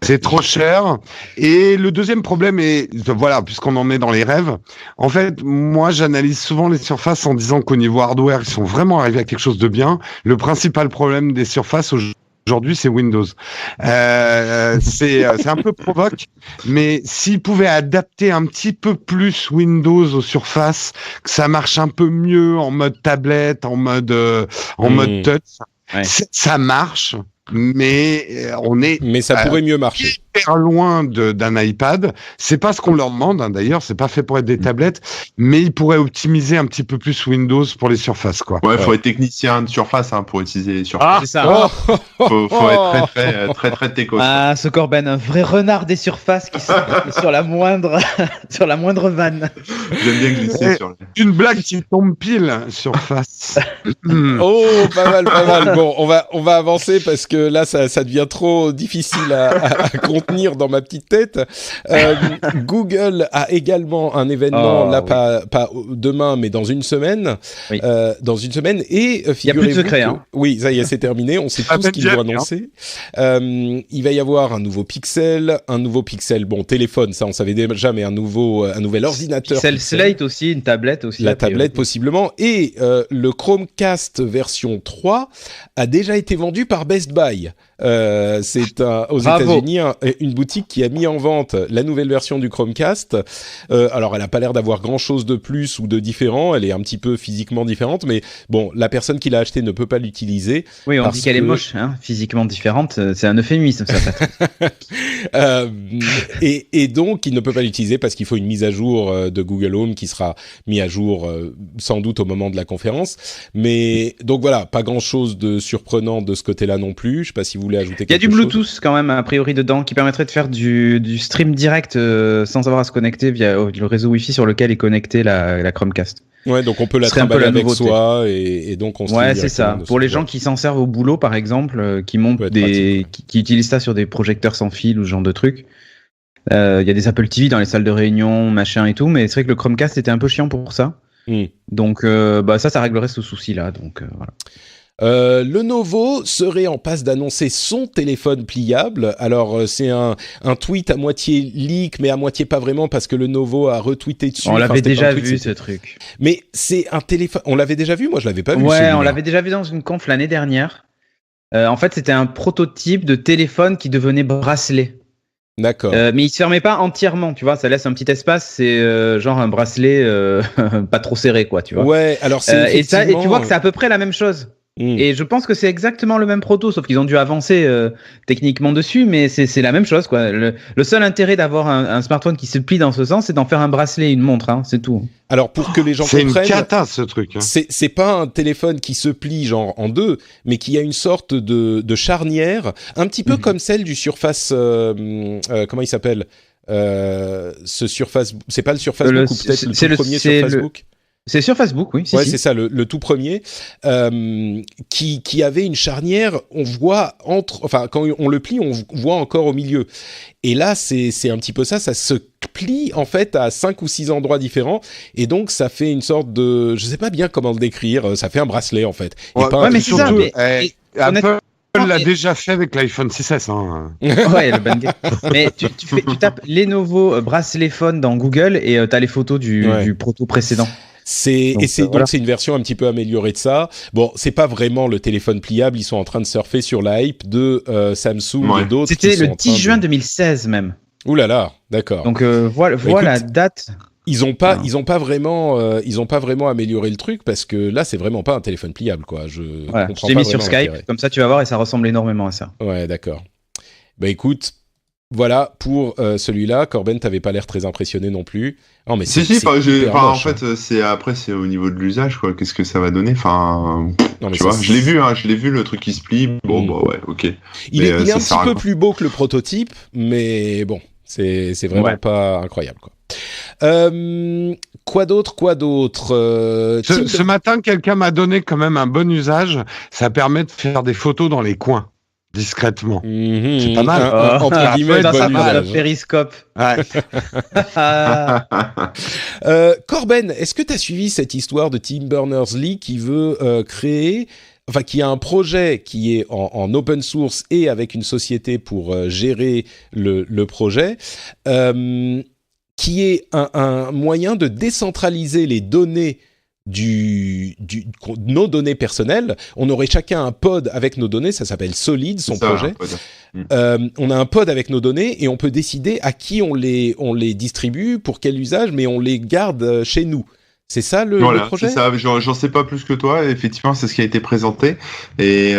C'est trop cher. Et le deuxième problème est, voilà, puisqu'on en est dans les rêves, en fait, moi, j'analyse souvent les surfaces en disant qu'au niveau hardware, ils sont vraiment arrivés à quelque chose de bien. Le principal problème des surfaces aujourd'hui, c'est Windows. C'est un peu provoque, mais s'ils pouvaient adapter un petit peu plus Windows aux surfaces, que ça marche un peu mieux en mode tablette, en mode touch, ça marche. mais on est Mais ça pourrait mieux marcher. hyper loin d'un iPad. C'est pas ce qu'on leur demande, hein, d'ailleurs, c'est pas fait pour être des tablettes, mais ils pourraient optimiser un petit peu plus Windows pour les surfaces, quoi. Ouais, faut être technicien de surface pour utiliser les surfaces. C'est ça. Faut être très techos. Ah, ce Corben, un vrai renard des surfaces qui sont sur la moindre vanne. J'aime bien glisser sur les... Une blague qui tombe pile surface. Oh, pas mal. Bon, on va avancer parce que là, ça devient trop difficile à contenir dans ma petite tête. Google a également un événement, pas demain, mais dans une semaine. Oui. Dans une semaine. Et il n'y a plus de secret. Hein. Oui, ça y est, c'est terminé. On sait tout ce qu'ils vont annoncer. Il va y avoir un nouveau Pixel, bon, téléphone, ça on savait déjà, mais un nouvel ordinateur. Pixel Slate aussi, une tablette aussi. La tablette possiblement. Et le Chromecast version 3 a déjà été vendu par Best Buy. C'est aux États-Unis une boutique qui a mis en vente la nouvelle version du Chromecast. Alors elle a pas l'air d'avoir grand chose de plus ou de différent, elle est un petit peu physiquement différente, mais bon, la personne qui l'a acheté ne peut pas l'utiliser. Oui, on dit qu'elle est moche, hein, physiquement différente, c'est un euphémisme ça. Et donc il ne peut pas l'utiliser parce qu'il faut une mise à jour de Google Home qui sera mise à jour sans doute au moment de la conférence. Mais donc voilà, pas grand chose de surprenant de ce côté-là non plus. Je sais pas si vous voulez ajouter quelque chose. Il y a du Bluetooth quand même a priori dedans qui permettrait de faire du stream direct sans avoir à se connecter via le réseau Wi-Fi sur lequel est connectée la Chromecast. Ouais, donc on peut la trimballer avec soi et donc on se ouais, c'est ça. Pour les gens qui s'en servent au boulot par exemple, qui montent qui utilisent ça sur des projecteurs sans fil ou ce genre de trucs. Il y a des Apple TV dans les salles de réunion, machin et tout, mais c'est vrai que le Chromecast était un peu chiant pour ça. Donc ça réglerait ce souci-là. Donc voilà. Lenovo serait en passe d'annoncer son téléphone pliable. Alors c'est un tweet à moitié leak, mais à moitié pas vraiment parce que Lenovo a retweeté dessus. On l'avait déjà vu ce truc. Mais c'est un téléphone. On l'avait déjà vu. Moi, je l'avais pas vu. Ouais, on l'avait déjà vu dans une conf l'année dernière. En fait, c'était un prototype de téléphone qui devenait bracelet. D'accord. Mais il se fermait pas entièrement, tu vois, ça laisse un petit espace, c'est genre un bracelet pas trop serré, quoi, tu vois. Ouais, alors c'est et tu vois que c'est à peu près la même chose. Et je pense que c'est exactement le même proto, sauf qu'ils ont dû avancer techniquement dessus, mais c'est la même chose, quoi. Le seul intérêt d'avoir un smartphone qui se plie dans ce sens, c'est d'en faire un bracelet, une montre, hein, c'est tout. Alors pour que les gens comprennent, c'est une cata ce truc. Hein. C'est pas un téléphone qui se plie genre en deux, mais qui a une sorte de charnière, un petit peu comme celle du Surface. Comment il s'appelle ce Surface. C'est pas le Surface Book ou peut-être le premier Surface Book. C'est sur Facebook, oui. Ouais, c'est ça, le tout premier, qui avait une charnière. On voit quand on le plie, on voit encore au milieu. Et là, c'est un petit peu ça. Ça se plie en fait à 5 ou 6 endroits différents, et donc ça fait une sorte de, je sais pas bien comment le décrire. Ça fait un bracelet en fait. Mais c'est ça. Apple l'a déjà fait avec l'iPhone 6S. Hein. Ouais, le bang. Mais tu tapes Lenovo bracelet phone dans Google et t'as les photos du proto précédent. C'est une version un petit peu améliorée de ça. Bon, c'est pas vraiment le téléphone pliable. Ils sont en train de surfer sur la hype de Samsung et d'autres. C'était le 10 juin 2016 même. Ouh là là, d'accord. Donc voilà la date. Ils ont pas vraiment amélioré le truc parce que là c'est vraiment pas un téléphone pliable, quoi. Je l'ai mis sur Skype, comme ça tu vas voir, et ça ressemble énormément à ça. Ouais, d'accord. Bah écoute, voilà pour celui-là. Corben, t'avais pas l'air très impressionné non plus. Non, mais en fait, c'est au niveau de l'usage, quoi. Qu'est-ce que ça va donner? Enfin, tu vois, je l'ai vu le truc qui se plie. Bon, bah ouais, ok. Il est un petit peu plus beau que le prototype, mais bon, c'est vraiment pas incroyable, quoi. Quoi d'autre ce matin, quelqu'un m'a donné quand même un bon usage. Ça permet de faire des photos dans les coins. Discrètement. C'est pas mal. Entre guillemets, le périscope. Ouais. Corben, est-ce que tu as suivi cette histoire de Tim Berners-Lee qui veut qui a un projet qui est en open source et avec une société pour gérer le projet, qui est un moyen de décentraliser les données nos données personnelles. On aurait chacun un pod avec nos données, ça s'appelle Solid, son projet. On a un pod avec nos données et on peut décider à qui on les distribue, pour quel usage, mais on les garde chez nous. C'est ça le Voilà, projet? c'est ça. J'en sais pas plus que toi. Effectivement, c'est ce qui a été présenté. Et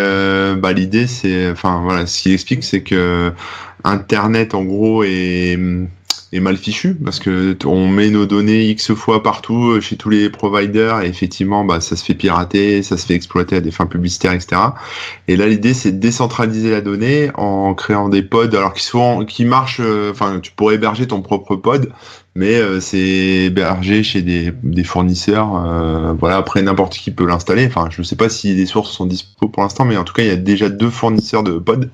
l'idée, c'est, enfin voilà, ce qu'il explique, c'est que Internet, en gros, est mal fichu parce que on met nos données X fois partout chez tous les providers et effectivement, ça se fait pirater, ça se fait exploiter à des fins publicitaires, etc. Et là, l'idée, c'est de décentraliser la donnée en créant des pods, alors qui marchent. Enfin, tu pourrais héberger ton propre pod. Mais c'est hébergé chez des fournisseurs. Voilà, après n'importe qui peut l'installer. Enfin, je ne sais pas si les sources sont dispo pour l'instant, mais en tout cas, il y a déjà 2 fournisseurs de pods.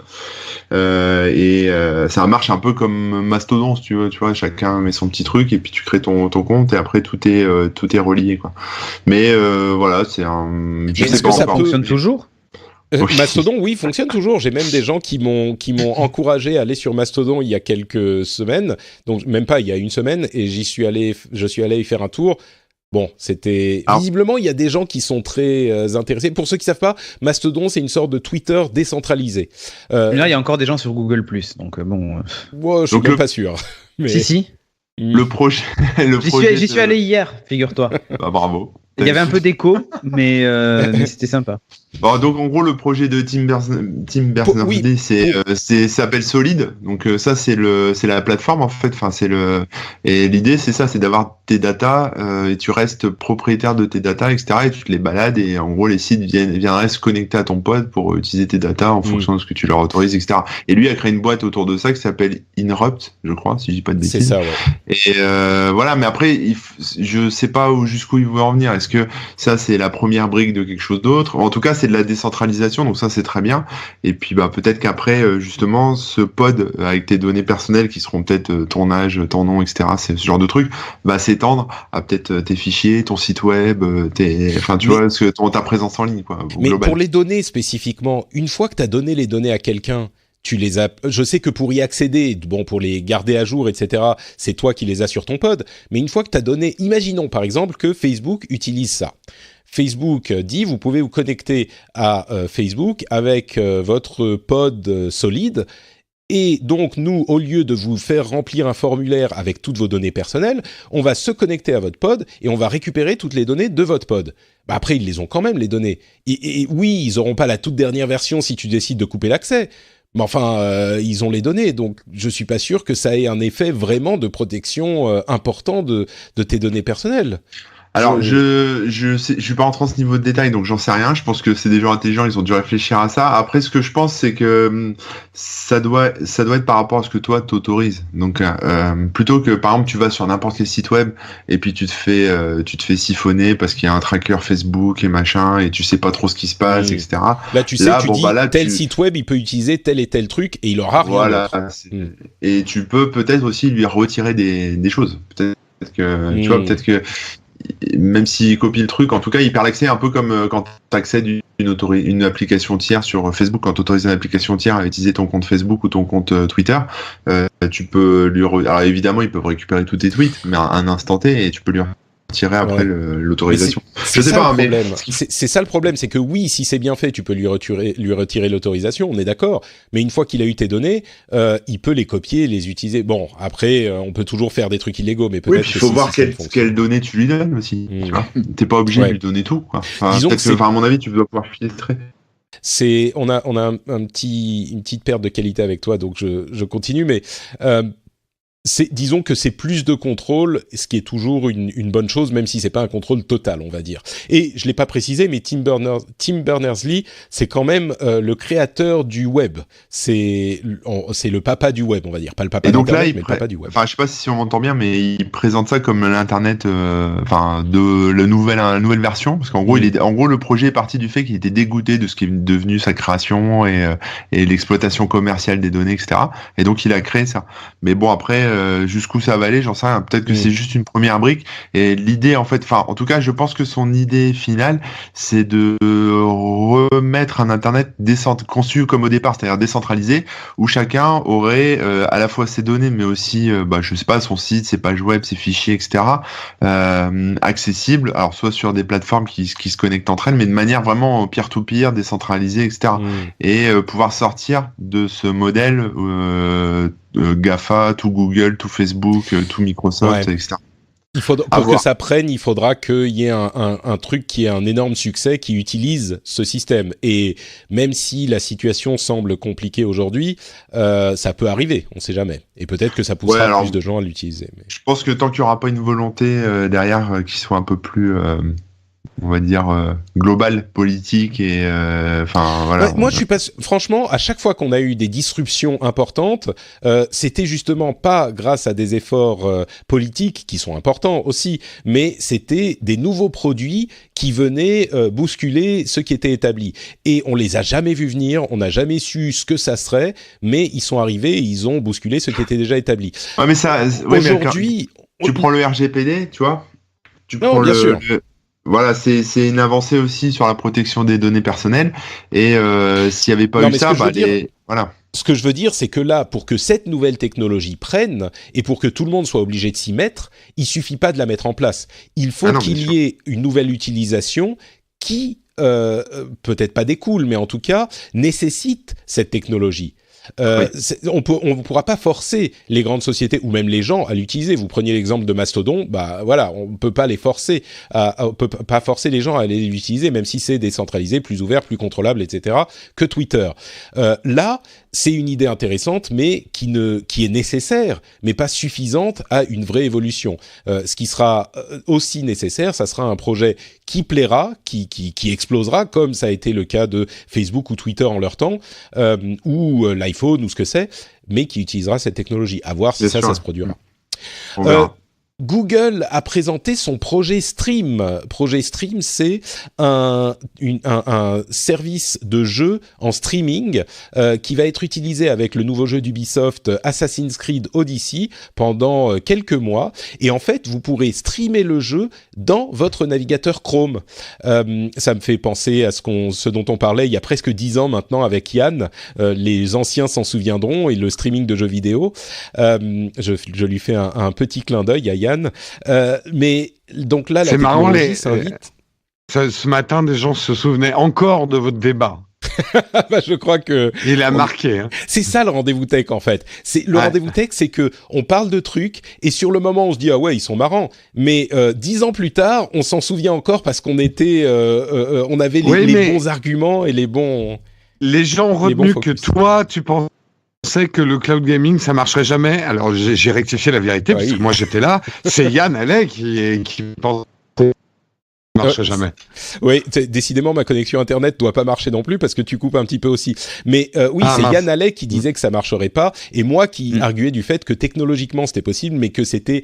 Ça marche un peu comme Mastodon, si tu veux. Tu vois, chacun met son petit truc et puis tu crées ton compte et après tout est relié, quoi. Mais voilà, c'est un. Je sais pas ça encore. fonctionne toujours. Oui. Mastodon, oui, fonctionne toujours. J'ai même des gens qui m'ont encouragé à aller sur Mastodon il y a quelques semaines, donc même pas il y a une semaine, et je suis allé y faire un tour. Bon, c'était visiblement il y a des gens qui sont très intéressés. Pour ceux qui savent pas, Mastodon c'est une sorte de Twitter décentralisé. Là, il y a encore des gens sur Google+, donc bon. Moi, je suis même pas sûr. Mais... Si. Le projet. J'y suis allé hier, figure-toi. Bravo. Il y avait un peu d'écho, mais c'était sympa. Bon, donc en gros le projet de Tim Berners-Lee ça s'appelle Solid. Donc ça c'est la plateforme en fait. Enfin et l'idée c'est ça, c'est d'avoir tes datas et tu restes propriétaire de tes datas, etc. Et tu te les balades et en gros les sites viendraient se connecter à ton pod pour utiliser tes datas en fonction de ce que tu leur autorises, etc. Et lui a créé une boîte autour de ça qui s'appelle Inrupt, je crois, si je dis pas de bêtises. C'est ça, ouais. Et voilà, mais après je sais pas jusqu'où il veut en venir. Est-ce que ça c'est la première brique de quelque chose d'autre? En tout cas c'est de la décentralisation, donc ça c'est très bien. Et puis peut-être qu'après justement ce pod avec tes données personnelles qui seront peut-être ton âge, ton nom, etc. C'est ce genre de truc, s'étendre à peut-être tes fichiers, ton site web, ta présence en ligne, quoi. Mais global. Pour les données spécifiquement, une fois que tu as donné les données à quelqu'un, tu les as. Je sais que pour y accéder, bon, pour les garder à jour, etc., c'est toi qui les as sur ton pod. Mais une fois que tu as donné, imaginons par exemple que Facebook utilise ça. Facebook dit, vous pouvez vous connecter à Facebook avec votre pod solide. Et donc, nous, au lieu de vous faire remplir un formulaire avec toutes vos données personnelles, on va se connecter à votre pod et on va récupérer toutes les données de votre pod. Après, ils les ont quand même, les données. Et oui, ils n'auront pas la toute dernière version si tu décides de couper l'accès. Mais enfin, ils ont les données. Donc, je suis pas sûr que ça ait un effet vraiment de protection important de tes données personnelles. Alors, je suis pas rentré dans ce niveau de détail, donc j'en sais rien. Je pense que c'est des gens intelligents, ils ont dû réfléchir à ça. Après, ce que je pense, c'est que ça doit être par rapport à ce que toi t'autorises. Donc, plutôt que, par exemple, tu vas sur n'importe quel site web et puis tu te fais siphonner parce qu'il y a un tracker Facebook et machin et tu sais pas trop ce qui se passe, etc. Là, tu sais, tel site web, il peut utiliser tel et tel truc et il aura rien. Voilà. Et tu peux peut-être aussi lui retirer des choses. Peut-être que, tu vois, peut-être que même s'il copie le truc, en tout cas, il perd l'accès un peu comme quand tu accèdes une application tiers sur Facebook, quand tu autorises une application tiers à utiliser ton compte Facebook ou ton compte Twitter, tu peux alors évidemment, ils peuvent récupérer tous tes tweets, mais à un instant T, et tu peux lui retirer après l'autorisation. Je sais pas, mais c'est ça le problème, c'est que oui, si c'est bien fait, tu peux lui retirer l'autorisation, on est d'accord. Mais une fois qu'il a eu tes données, il peut les copier, les utiliser. Bon, après, on peut toujours faire des trucs illégaux, mais peut-être. Oui, il faut voir quelles données tu lui donnes aussi. Tu vois, t'es pas obligé de lui donner tout, quoi. Enfin, à mon avis, tu dois pouvoir filtrer. On a une petite perte de qualité avec toi, donc je continue, mais. Disons que c'est plus de contrôle, ce qui est toujours une bonne chose, même si c'est pas un contrôle total, on va dire. Et je l'ai pas précisé, mais Tim Berners-Lee, c'est quand même le créateur du web. C'est le papa du web, on va dire, pas le papa d'Internet, mais le papa du web. Enfin, je sais pas si on m'entend bien, mais il présente ça comme l'internet, de la nouvelle version, parce qu'en gros, le projet est parti du fait qu'il était dégoûté de ce qui est devenu sa création et l'exploitation commerciale des données, etc. Et donc, il a créé ça. Mais bon, après. Jusqu'où ça va aller, j'en sais rien. Peut-être que c'est juste une première brique. Et l'idée, en fait, en tout cas, je pense que son idée finale, c'est de remettre un Internet conçu comme au départ, c'est-à-dire décentralisé, où chacun aurait à la fois ses données, mais aussi, je sais pas, son site, ses pages web, ses fichiers, etc., accessibles. Alors, soit sur des plateformes qui se connectent entre elles, mais de manière vraiment peer-to-peer, décentralisée, etc. Et pouvoir sortir de ce modèle GAFA, tout Google, tout Facebook, tout Microsoft, etc. Pour que ça prenne, il faudra qu'il y ait un truc qui ait un énorme succès, qui utilise ce système. Et même si la situation semble compliquée aujourd'hui, ça peut arriver, on ne sait jamais. Et peut-être que ça poussera plus de gens à l'utiliser. Mais... Je pense que tant qu'il n'y aura pas une volonté derrière qui soit un peu plus... on va dire global, politique et voilà. Ouais, moi, je suis pas. Franchement, à chaque fois qu'on a eu des disruptions importantes, c'était justement pas grâce à des efforts politiques qui sont importants aussi, mais c'était des nouveaux produits qui venaient bousculer ce qui était établi. Et on les a jamais vus venir, on n'a jamais su ce que ça serait, mais ils sont arrivés, et ils ont bousculé ce qui était déjà établi. Ouais, mais ça. Aujourd'hui, tu prends le RGPD, tu vois. Bien sûr. Voilà, c'est une avancée aussi sur la protection des données personnelles. Et s'il n'y avait pas eu ça, voilà. Ce que je veux dire, c'est que là, pour que cette nouvelle technologie prenne et pour que tout le monde soit obligé de s'y mettre, il suffit pas de la mettre en place. Il faut qu'il y ait une nouvelle utilisation qui, peut-être pas découle, mais en tout cas, nécessite cette technologie. On pourra pas forcer les grandes sociétés ou même les gens à l'utiliser. Vous preniez l'exemple de Mastodon, voilà, on peut pas les forcer, on peut pas forcer les gens à aller l'utiliser, même si c'est décentralisé, plus ouvert, plus contrôlable, etc. que Twitter. Là, c'est une idée intéressante, mais qui est nécessaire, mais pas suffisante à une vraie évolution. Ce qui sera aussi nécessaire, ça sera un projet qui plaira, qui explosera, comme ça a été le cas de Facebook ou Twitter en leur temps, ou l'iPhone ou ce que c'est, mais qui utilisera cette technologie. À voir si ça se produira. Google a présenté son projet Stream. Projet Stream, c'est un service de jeu en streaming qui va être utilisé avec le nouveau jeu d'Ubisoft Assassin's Creed Odyssey pendant quelques mois. Et en fait, vous pourrez streamer le jeu dans votre navigateur Chrome. Ça me fait penser à ce dont on parlait il y a presque 10 ans maintenant avec Yann. Les anciens s'en souviendront, et le streaming de jeux vidéo. Je lui fais un petit clin d'œil à Yann. Mais donc là, la technologie s'invite. Ce matin, des gens se souvenaient encore de votre débat. Je crois que il a marqué. Hein. C'est ça le rendez-vous tech en fait. Rendez-vous tech, c'est que on parle de trucs et sur le moment on se dit ah ouais ils sont marrants, mais 10 ans plus tard on s'en souvient encore parce qu'on était, on avait les bons arguments et les bons. Les gens ont retenu que toi tu penses. Pensais que le cloud gaming ça marcherait jamais. Alors j'ai rectifié la vérité parce que moi j'étais là. C'est Yann Allais qui pense ça marcherait jamais. Oui, décidément ma connexion internet doit pas marcher non plus parce que tu coupes un petit peu aussi. Mais c'est Yann Allais qui disait que ça marcherait pas et moi qui arguais du fait que technologiquement c'était possible mais que c'était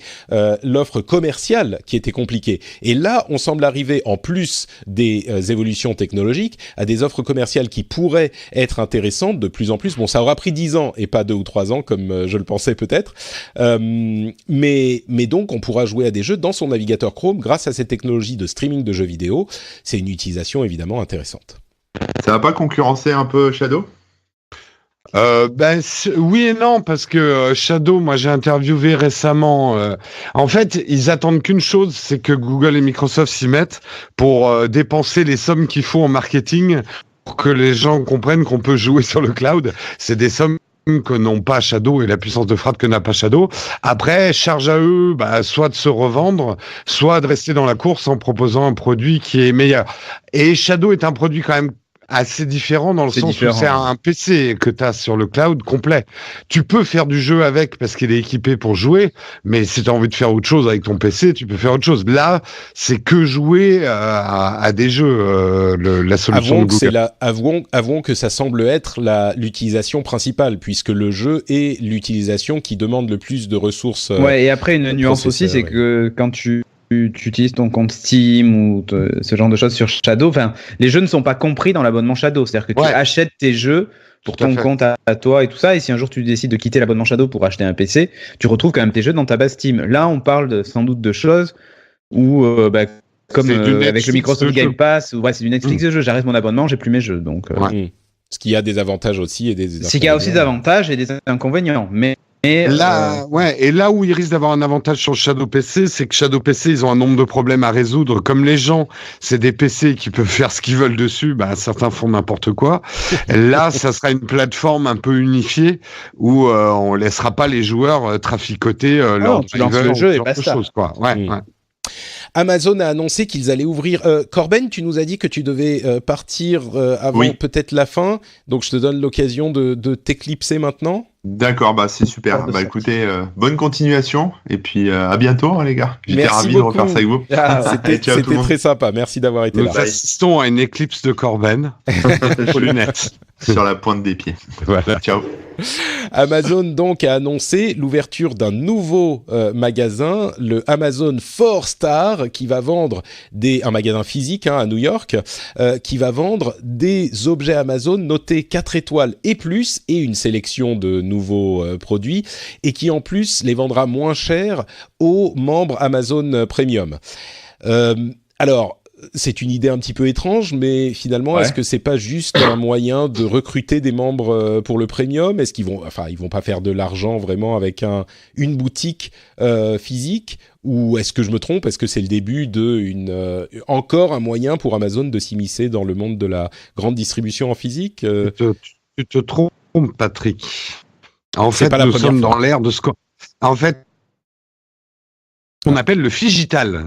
l'offre commerciale qui était compliquée. Et là, on semble arriver en plus des évolutions technologiques à des offres commerciales qui pourraient être intéressantes de plus en plus. Bon, ça aura pris 10 ans et pas 2 ou 3 ans comme je le pensais peut-être. Mais donc on pourra jouer à des jeux dans son navigateur Chrome grâce à cette technologie de streaming de jeux vidéo. C'est une utilisation évidemment intéressante. Ça va pas concurrencer un peu Shadow ? Oui et non, parce que Shadow, moi j'ai interviewé récemment. En fait, ils attendent qu'une chose, c'est que Google et Microsoft s'y mettent pour dépenser les sommes qu'il faut en marketing pour que les gens comprennent qu'on peut jouer sur le cloud. C'est des sommes que n'ont pas Shadow et la puissance de frappe que n'a pas Shadow. Après, charge à eux, soit de se revendre, soit de rester dans la course en proposant un produit qui est meilleur. Et Shadow est un produit quand même assez différent dans le sens où c'est un PC que tu as sur le cloud complet. Tu peux faire du jeu avec parce qu'il est équipé pour jouer, mais si tu as envie de faire autre chose avec ton PC, tu peux faire autre chose. Là, c'est que jouer à des jeux, la solution de Google. Avouons que ça semble être l'utilisation principale, puisque le jeu est l'utilisation qui demande le plus de ressources. Ouais, et après, une nuance aussi, c'est que quand tu utilises ton compte Steam ou ce genre de choses sur Shadow, enfin, les jeux ne sont pas compris dans l'abonnement Shadow. C'est-à-dire que tu achètes tes jeux pour ton compte à toi et tout ça, et si un jour tu décides de quitter l'abonnement Shadow pour acheter un PC, tu retrouves quand même tes jeux dans ta base Steam. Là, on parle sans doute de choses où, comme avec le Microsoft Game Pass, c'est du Netflix de jeux, j'arrête mon abonnement, j'ai plus mes jeux. Donc, Ce qui a des avantages aussi et des inconvénients. Ce qui a aussi des avantages et des inconvénients, mais Et là où ils risquent d'avoir un avantage sur Shadow PC, c'est que Shadow PC, ils ont un nombre de problèmes à résoudre. Comme les gens, c'est des PC qui peuvent faire ce qu'ils veulent dessus, certains font n'importe quoi. Là, ça sera une plateforme un peu unifiée où on laissera pas les joueurs traficoter leur le jeu et basta. Chose, quoi. Ouais. Amazon a annoncé qu'ils allaient ouvrir... Corben, tu nous as dit que tu devais partir avant peut-être la fin, donc je te donne l'occasion de t'éclipser maintenant. D'accord, c'est super. Écoutez, bonne continuation, et puis à bientôt les gars. J'étais ravi de refaire ça avec vous. C'était très sympa, merci d'avoir été là. Nous assistons à une éclipse de Corben aux lunettes. Sur la pointe des pieds. Voilà. Ciao. Amazon donc a annoncé l'ouverture d'un nouveau magasin, le Amazon 4-Star, qui va vendre un magasin physique à New York, qui va vendre des objets Amazon notés 4 étoiles et plus, et une sélection de nouveaux produits, et qui en plus les vendra moins cher aux membres Amazon Premium. Alors, c'est une idée un petit peu étrange, mais finalement, est-ce que c'est pas juste un moyen de recruter des membres pour le premium ? Est-ce qu'ils vont pas faire de l'argent vraiment avec une boutique physique ? Ou est-ce que je me trompe ? Est-ce que c'est le début encore un moyen pour Amazon de s'immiscer dans le monde de la grande distribution en physique ? Tu te trompes, Patrick. En fait, nous sommes dans l'ère de ce qu'on appelle le phygital.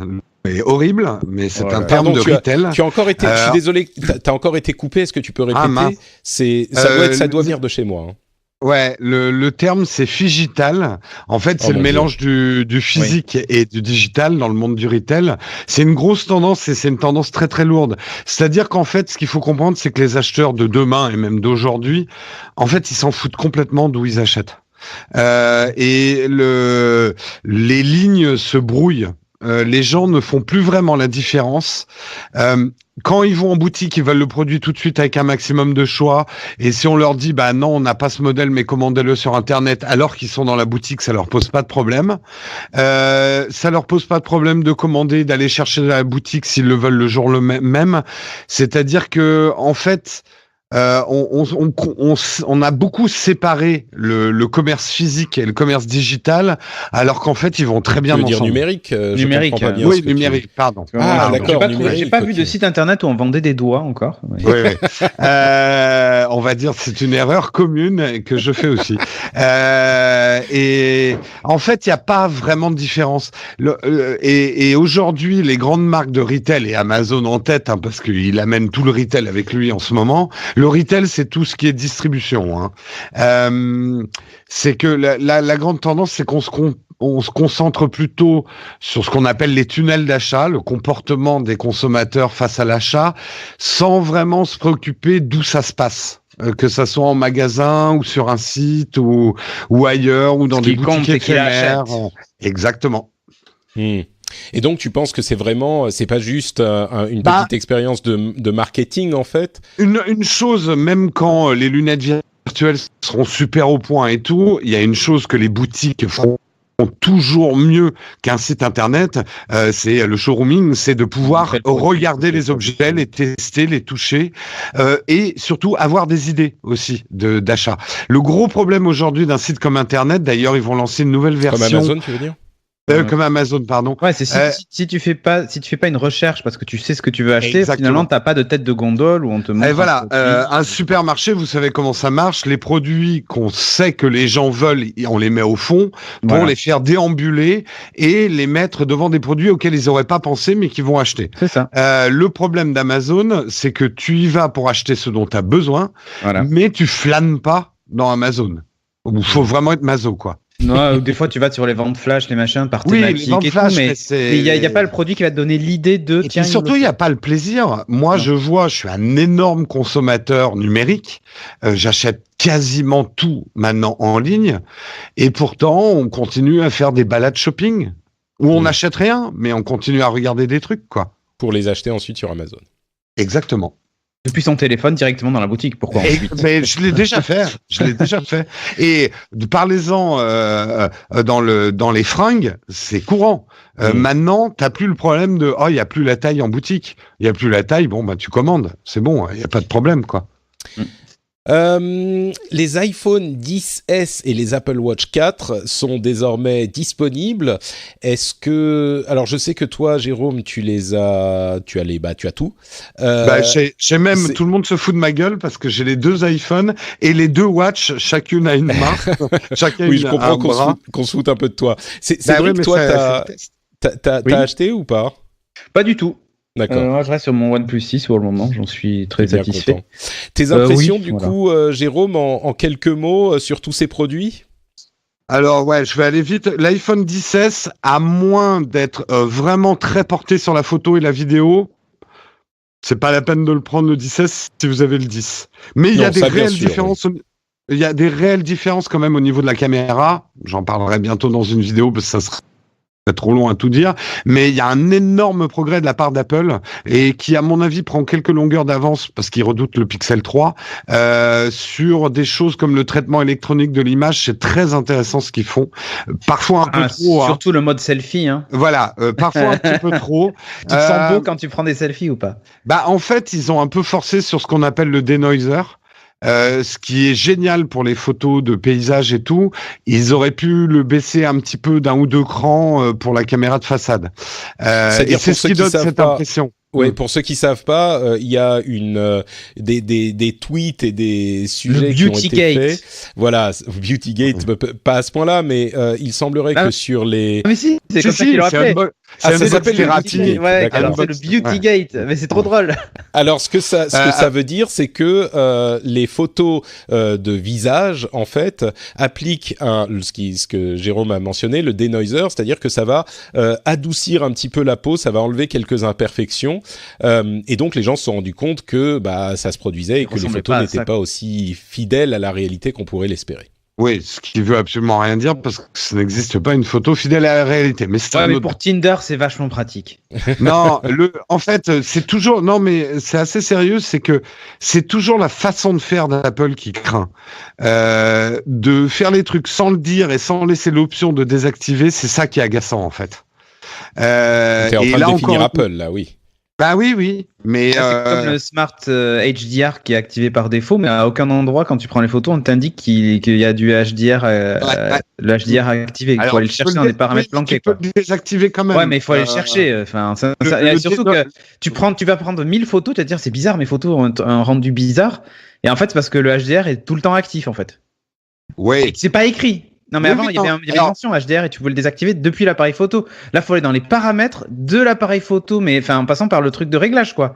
C'est horrible, mais c'est un terme de retail. Tu as encore été, je suis désolé, t'as encore été coupé. Est-ce que tu peux répéter ? Ça doit venir de chez moi. Hein. Ouais, le terme c'est phygital. En fait, c'est le mélange du physique et du digital dans le monde du retail. C'est une grosse tendance et c'est une tendance très très lourde. C'est-à-dire qu'en fait, ce qu'il faut comprendre, c'est que les acheteurs de demain et même d'aujourd'hui, en fait, ils s'en foutent complètement d'où ils achètent. Et les lignes se brouillent. Les gens ne font plus vraiment la différence. Quand ils vont en boutique, ils veulent le produit tout de suite avec un maximum de choix. Et si on leur dit, non, on n'a pas ce modèle, mais commandez-le sur Internet, alors qu'ils sont dans la boutique, ça leur pose pas de problème. Ça leur pose pas de problème de commander, d'aller chercher dans la boutique s'ils le veulent le jour même. C'est-à-dire que, en fait, on a beaucoup séparé le commerce physique et le commerce digital, alors qu'en fait, ils vont très bien ensemble. Tu veux dire numérique ? Numérique, oui, numérique, pardon. D'accord. J'ai pas vu de site internet où on vendait des doigts encore. Oui. On va dire c'est une erreur commune que je fais aussi. Et en fait, il n'y a pas vraiment de différence. Et aujourd'hui, les grandes marques de retail et Amazon en tête, parce qu'il amène tout le retail avec lui en ce moment. Le retail, c'est tout ce qui est distribution. C'est que la grande tendance, c'est qu'on se concentre plutôt sur ce qu'on appelle les tunnels d'achat, le comportement des consommateurs face à l'achat, sans vraiment se préoccuper d'où ça se passe. Que ça soit en magasin ou sur un site ou ailleurs ou dans des boutiques éphémères. Exactement. Et donc, tu penses que c'est pas juste une petite expérience de marketing, en fait ? Une chose, même quand les lunettes virtuelles seront super au point et tout, il y a une chose que les boutiques font toujours mieux qu'un site internet, c'est le showrooming, c'est de pouvoir regarder les objets, les tester, les toucher, et surtout avoir des idées aussi d'achat. Le gros problème aujourd'hui d'un site comme internet, d'ailleurs, ils vont lancer une nouvelle version. Comme Amazon, tu veux dire ? Comme Amazon, pardon. Ouais, c'est si tu fais pas une recherche parce que tu sais ce que tu veux acheter, finalement t'as pas de tête de gondole où on te montre. Et voilà, un supermarché, vous savez comment ça marche. Les produits qu'on sait que les gens veulent, on les met au fond pour les faire déambuler et les mettre devant des produits auxquels ils auraient pas pensé mais qu'ils vont acheter. C'est ça. Le problème d'Amazon, c'est que tu y vas pour acheter ce dont tu as besoin, mais tu flânes pas dans Amazon. Il faut vraiment être maso, quoi. Non, des fois tu vas sur les ventes flash, les machins par thématique et tout, mais il y a pas le produit qui va te donner l'idée de. Et surtout, il y a pas le plaisir. Moi, je suis un énorme consommateur numérique. J'achète quasiment tout maintenant en ligne, et pourtant, on continue à faire des balades shopping où on n'achète rien, mais on continue à regarder des trucs, quoi. Pour les acheter ensuite sur Amazon. Exactement. Depuis son téléphone directement dans la boutique, pourquoi ensuite ? Mais je l'ai déjà fait. Et parlez-en dans les fringues, c'est courant. Maintenant, t'as plus le problème de il y a plus la taille en boutique. Il y a plus la taille, tu commandes, c'est bon, il y a pas de problème, quoi. Les iPhone 10S et les Apple Watch 4 sont désormais disponibles. Est-ce que, alors je sais que toi, Jérôme, tu as tout. J'ai même, tout le monde se fout de ma gueule parce que j'ai les 2 iPhones et les 2 Watch, chacune a une marque, chacun oui, je comprends bras. qu'on se foute un peu de toi. C'est vrai que toi, t'as acheté ou pas? Pas du tout. D'accord. Moi, je reste sur mon OnePlus 6 pour le moment. J'en suis très satisfait. Content. Tes impressions, oui, du voilà. coup, Jérôme, en quelques mots sur tous ces produits? Alors ouais, je vais aller vite. L'iPhone 10S, à moins d'être vraiment très porté sur la photo et la vidéo, c'est pas la peine de le prendre le 10S si vous avez le 10. Mais il y a des réelles différences. Oui. Il y a des réelles différences quand même au niveau de la caméra. J'en parlerai bientôt dans une vidéo parce que ça serait trop long à tout dire, mais il y a un énorme progrès de la part d'Apple et qui, à mon avis, prend quelques longueurs d'avance parce qu'il redoute le Pixel 3 sur des choses comme le traitement électronique de l'image. C'est très intéressant ce qu'ils font. Parfois un peu trop. Surtout le mode selfie. Hein. Voilà, parfois un petit peu trop. Tu te sens beau quand tu prends des selfies ou pas? Bah, en fait, ils ont un peu forcé sur ce qu'on appelle le denoiser. Ce qui est génial pour les photos de paysages et tout, ils auraient pu le baisser un petit peu d'un ou deux crans pour la caméra de façade. Et c'est ce qui donne cette impression. Ouais, pour ceux qui savent pas, il y a des tweets et des sujets qui ont été faits. Voilà, Beautygate, pas à ce point-là, mais il semblerait que sur les. Ah mais si, c'est comme ça qu'ils l'ont appelé. Ça s'appelle thérapie. Ouais, alors c'est le Beautygate, mais c'est trop drôle. Alors ce que ça veut dire, c'est que les photos de visage, en fait, appliquent ce que Jérôme a mentionné, le denoiser, c'est-à-dire que ça va adoucir un petit peu la peau, ça va enlever quelques imperfections. Et donc les gens se sont rendus compte que ça se produisait et que les photos n'étaient pas aussi fidèles à la réalité qu'on pourrait l'espérer. Oui, ce qui veut absolument rien dire parce que ça n'existe pas une photo fidèle à la réalité. Mais mais pour Tinder, c'est vachement pratique. Non, en fait, c'est toujours, non, mais c'est assez sérieux, c'est que c'est toujours la façon de faire d'Apple qui craint. De faire les trucs sans le dire et sans laisser l'option de désactiver, c'est ça qui est agaçant, en fait. T'es en train de définir Apple, là, oui. Bah oui, mais c'est comme le Smart HDR qui est activé par défaut, mais à aucun endroit quand tu prends les photos, on t'indique qu'il y a du HDR, le HDR activé. Il faut aller le chercher dans des paramètres planqués. Tu peux le désactiver quand même. Ouais, mais il faut aller le chercher. Enfin, surtout que tu vas prendre 1000 photos, tu vas te dire c'est bizarre, mes photos ont un rendu bizarre. Et en fait, c'est parce que le HDR est tout le temps actif en fait. Ouais. C'est pas écrit. Non, mais avant, il y avait une mention HDR et tu pouvais le désactiver depuis l'appareil photo. Là, il faut aller dans les paramètres de l'appareil photo, mais en passant par le truc de réglage, quoi.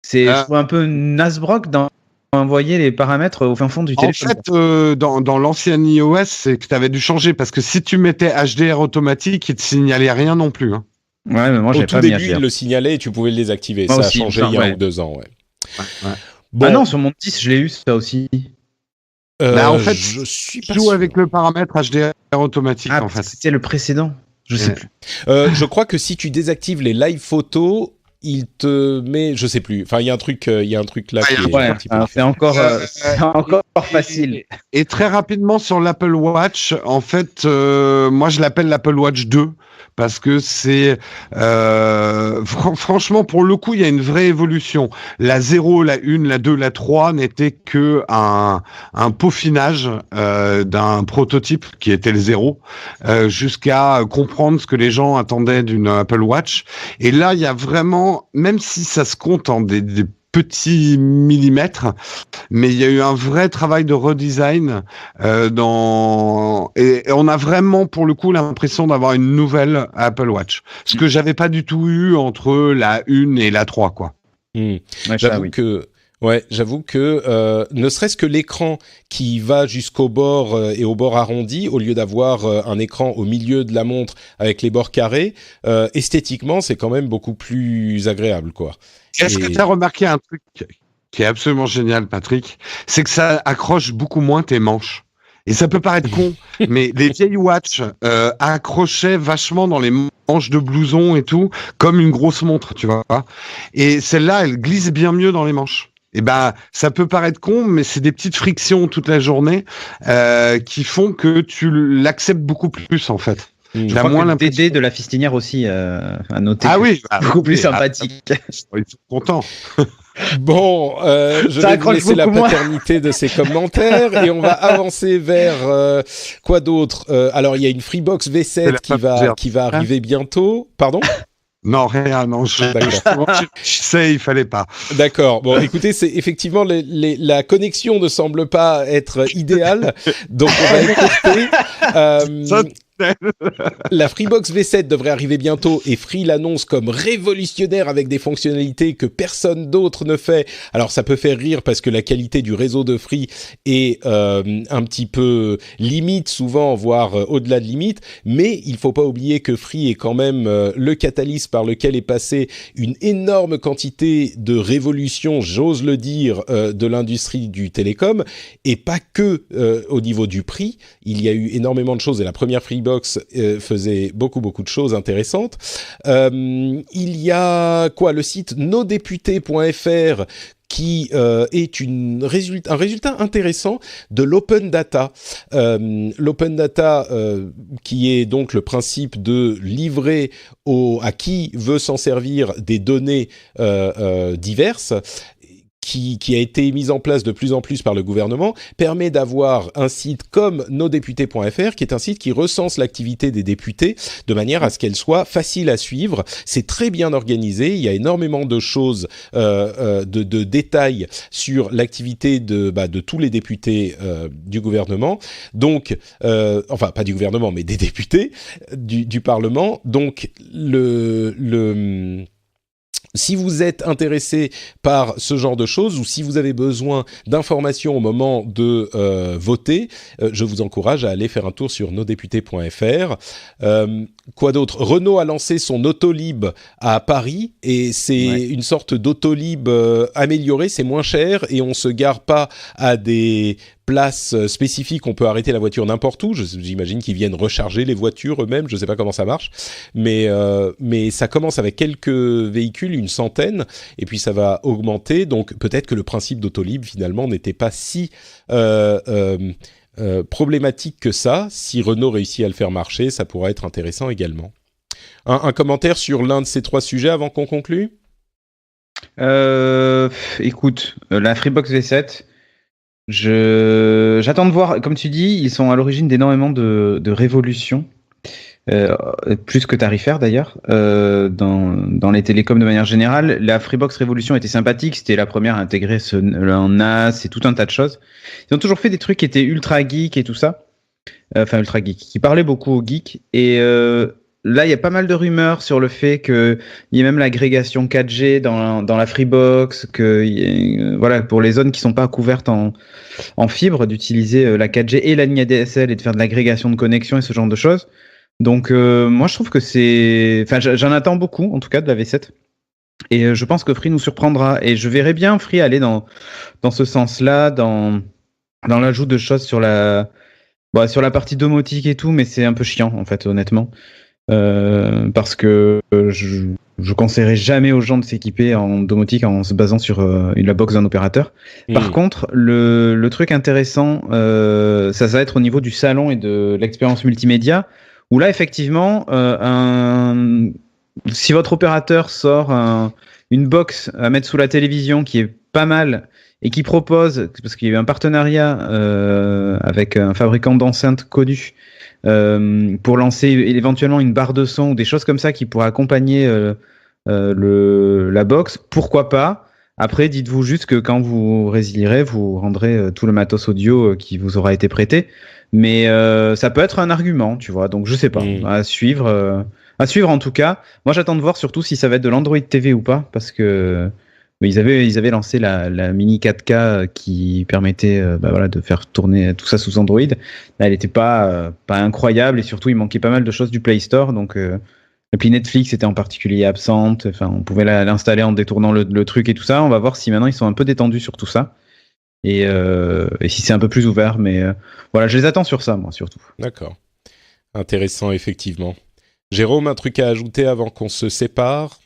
Je trouve un peu nasbrock d'envoyer les paramètres au fin fond du téléphone. En fait, dans l'ancienne iOS, c'est que tu avais dû changer parce que si tu mettais HDR automatique, il te signalait rien non plus. Hein. Ouais, mais moi, j'ai pas mis HDR. Au tout début, il le signalait et tu pouvais le désactiver. Moi ça aussi, a changé il y a 1 ou 2 ans, ouais. Bon. Ah non, sur mon 10, je l'ai eu, ça aussi. En fait, je suis pas joue sûr. avec le paramètre HDR automatique. Ah, en fait. c'était le précédent. Je sais plus. Je crois que si tu désactives les live photos, il te met, je sais plus. Enfin, il y a un truc là qui est un petit peu. C'est encore facile. Et très rapidement sur l'Apple Watch, en fait, moi je l'appelle l'Apple Watch 2 parce que c'est franchement pour le coup il y a une vraie évolution. La 0, la 1, la 2, la 3 n'étaient que un peaufinage d'un prototype qui était le 0 jusqu'à comprendre ce que les gens attendaient d'une Apple Watch. Et là il y a vraiment, même si ça se compte en des petits millimètres, mais il y a eu un vrai travail de redesign et on a vraiment pour le coup l'impression d'avoir une nouvelle Apple Watch, ce que j'avais pas du tout eu entre la 1 et la 3 quoi. J'avoue que ne serait-ce que l'écran qui va jusqu'au bord et au bord arrondi, au lieu d'avoir un écran au milieu de la montre avec les bords carrés, esthétiquement c'est quand même beaucoup plus agréable quoi. Est-ce que tu as remarqué un truc qui est absolument génial, Patrick? C'est que ça accroche beaucoup moins tes manches. Et ça peut paraître con, mais les vieilles watches accrochaient vachement dans les manches de blouson et tout, comme une grosse montre, tu vois. Et celle-là, elle glisse bien mieux dans les manches. Et ça peut paraître con, mais c'est des petites frictions toute la journée qui font que tu l'acceptes beaucoup plus, en fait. Je crois que le DD de la fistinière aussi à noter. Ah oui, beaucoup plus sympathique. Ils sont contents. Bon, je Ça vais vous accroche laisser la beaucoup moins. paternité de ces commentaires et on va avancer vers quoi d'autre. Alors, il y a une Freebox C'est V7 la qui va arriver bientôt. Pardon? Non, rien, non, je sais, il fallait pas. D'accord. Bon, écoutez, c'est effectivement la connexion ne semble pas être idéale, donc on va écourter. Ça, La Freebox V7 devrait arriver bientôt et Free l'annonce comme révolutionnaire avec des fonctionnalités que personne d'autre ne fait. Alors ça peut faire rire parce que la qualité du réseau de Free est un petit peu limite souvent, voire au-delà de limite, mais il faut pas oublier que Free est quand même le catalyse par lequel est passée une énorme quantité de révolution, j'ose le dire, de l'industrie du télécom, et pas que au niveau du prix. Il y a eu énormément de choses et la première Freebox faisait beaucoup de choses intéressantes. Il y a le site nosdéputés.fr qui est un résultat intéressant de l'open data. L'open data qui est donc le principe de livrer à qui veut s'en servir des données diverses, qui a été mise en place de plus en plus par le gouvernement, permet d'avoir un site comme nosdéputés.fr, qui est un site qui recense l'activité des députés de manière à ce qu'elle soit facile à suivre. C'est très bien organisé, il y a énormément de choses, de détails sur l'activité de tous les députés du gouvernement. Donc, enfin pas du gouvernement, mais des députés du Parlement. Donc, si vous êtes intéressé par ce genre de choses ou si vous avez besoin d'informations au moment de voter, je vous encourage à aller faire un tour sur nosdéputés.fr. Quoi d'autre ? Renault a lancé son Autolib à Paris et c'est une sorte d'Autolib amélioré, c'est moins cher et on se gare pas à des places spécifiques, on peut arrêter la voiture n'importe où. J'imagine qu'ils viennent recharger les voitures eux-mêmes, je sais pas comment ça marche, mais ça commence avec quelques véhicules, une centaine, et puis ça va augmenter, donc peut-être que le principe d'Autolib finalement n'était pas si problématique que ça. Si Renault réussit à le faire marcher, ça pourrait être intéressant également. Un commentaire sur l'un de ces trois sujets avant qu'on conclue ? Écoute, la Freebox V7, j'attends de voir. Comme tu dis, ils sont à l'origine d'énormément de révolutions, plus que tarifaires d'ailleurs, dans les télécoms de manière générale. La Freebox Révolution était sympathique, c'était la première à intégrer un NAS et tout un tas de choses. Ils ont toujours fait des trucs qui étaient ultra geek et tout ça, enfin ultra geek, qui parlaient beaucoup aux geeks. Et là, il y a pas mal de rumeurs sur le fait qu'il y ait même l'agrégation 4G dans la Freebox, voilà, pour les zones qui sont pas couvertes en fibre, d'utiliser la 4G et la ligne ADSL et de faire de l'agrégation de connexion et ce genre de choses. Donc moi je trouve que j'en attends beaucoup en tout cas de la V7 et je pense que Free nous surprendra et je verrai bien Free aller dans ce sens-là, dans l'ajout de choses sur la partie domotique et tout, mais c'est un peu chiant en fait honnêtement, parce que je conseillerais jamais aux gens de s'équiper en domotique en se basant sur la box d'un opérateur. Par contre, le truc intéressant, ça va être au niveau du salon et de l'expérience multimédia, où là, effectivement, si votre opérateur sort une box à mettre sous la télévision qui est pas mal et qui propose, parce qu'il y a eu un partenariat avec un fabricant d'enceintes connu, pour lancer éventuellement une barre de son ou des choses comme ça qui pourraient accompagner la box, pourquoi pas. Après, dites-vous juste que quand vous résilierez, vous rendrez tout le matos audio qui vous aura été prêté. Mais ça peut être un argument, tu vois. Donc je sais pas, à suivre en tout cas. Moi j'attends de voir surtout si ça va être de l'Android TV ou pas, parce que ils avaient lancé la mini 4K qui permettait de faire tourner tout ça sous Android. Là, elle était pas incroyable et surtout il manquait pas mal de choses du Play Store. Donc et puis Netflix était en particulier absente. Enfin, on pouvait l'installer en détournant le truc et tout ça. On va voir si maintenant ils sont un peu détendus sur tout ça. Et si c'est un peu plus ouvert, mais voilà, je les attends sur ça, moi, surtout. D'accord. Intéressant, effectivement. Jérôme, un truc à ajouter avant qu'on se sépare ?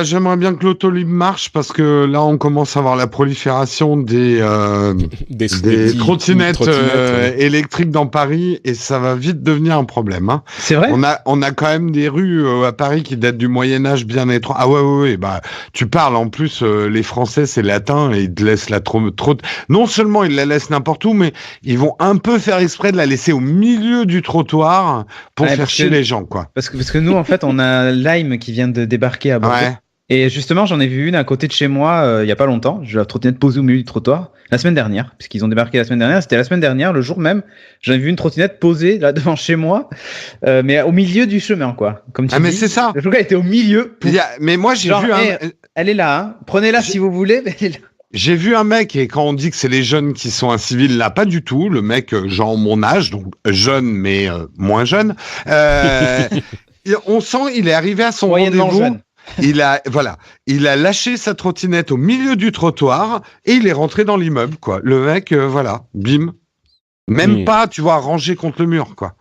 J'aimerais bien que l'autolib marche parce que là, on commence à voir la prolifération des Des trottinettes ouais. électriques dans Paris et ça va vite devenir un problème. Hein. C'est vrai? On a quand même des rues à Paris qui datent du Moyen Âge bien étroit. Ah ouais. Bah, tu parles en plus, les Français c'est latin et ils te laissent la trop. Non seulement ils la laissent n'importe où, mais ils vont un peu faire exprès de la laisser au milieu du trottoir pour faire chier les gens, quoi. Parce que nous, en fait, on a Lime qui vient de débarquer à Bordeaux. Ouais. Et justement, j'en ai vu une à côté de chez moi il y a pas longtemps. Je la trottinette posée au milieu du trottoir la semaine dernière, puisqu'ils ont débarqué la semaine dernière. C'était la semaine dernière, le jour même. J'en ai vu une trottinette posée là devant chez moi, mais au milieu du chemin, quoi. Comme tu dis. Mais c'est ça. Le gars était au milieu. Mais moi j'ai vu elle est là. Hein. Prenez-la si vous voulez. Mais elle est là. J'ai vu un mec, et quand on dit que c'est les jeunes qui sont incivils, là, pas du tout. Le mec, genre mon âge, donc jeune, mais moins jeune. On sent, il est arrivé à son rendez-vous. Il a lâché sa trottinette au milieu du trottoir et il est rentré dans l'immeuble, quoi. Le mec, bim. Même pas, tu vois, rangé contre le mur, quoi.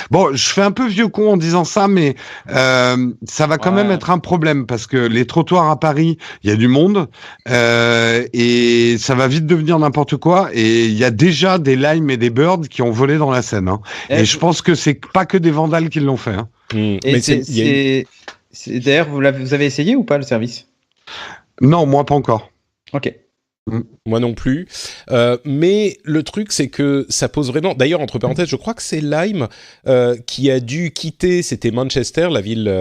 Bon, je fais un peu vieux con en disant ça, mais ça va quand même être un problème parce que les trottoirs à Paris, il y a du monde et ça va vite devenir n'importe quoi. Et il y a déjà des Lime et des Birds qui ont volé dans la Seine. Hein. Et je pense que c'est pas que des vandales qui l'ont fait. Hein. Et d'ailleurs, vous avez essayé ou pas le service? Non, moi pas encore. Ok. Moi non plus. Mais le truc, c'est que ça pose vraiment... D'ailleurs, entre parenthèses, je crois que c'est Lime qui a dû quitter, c'était Manchester, la ville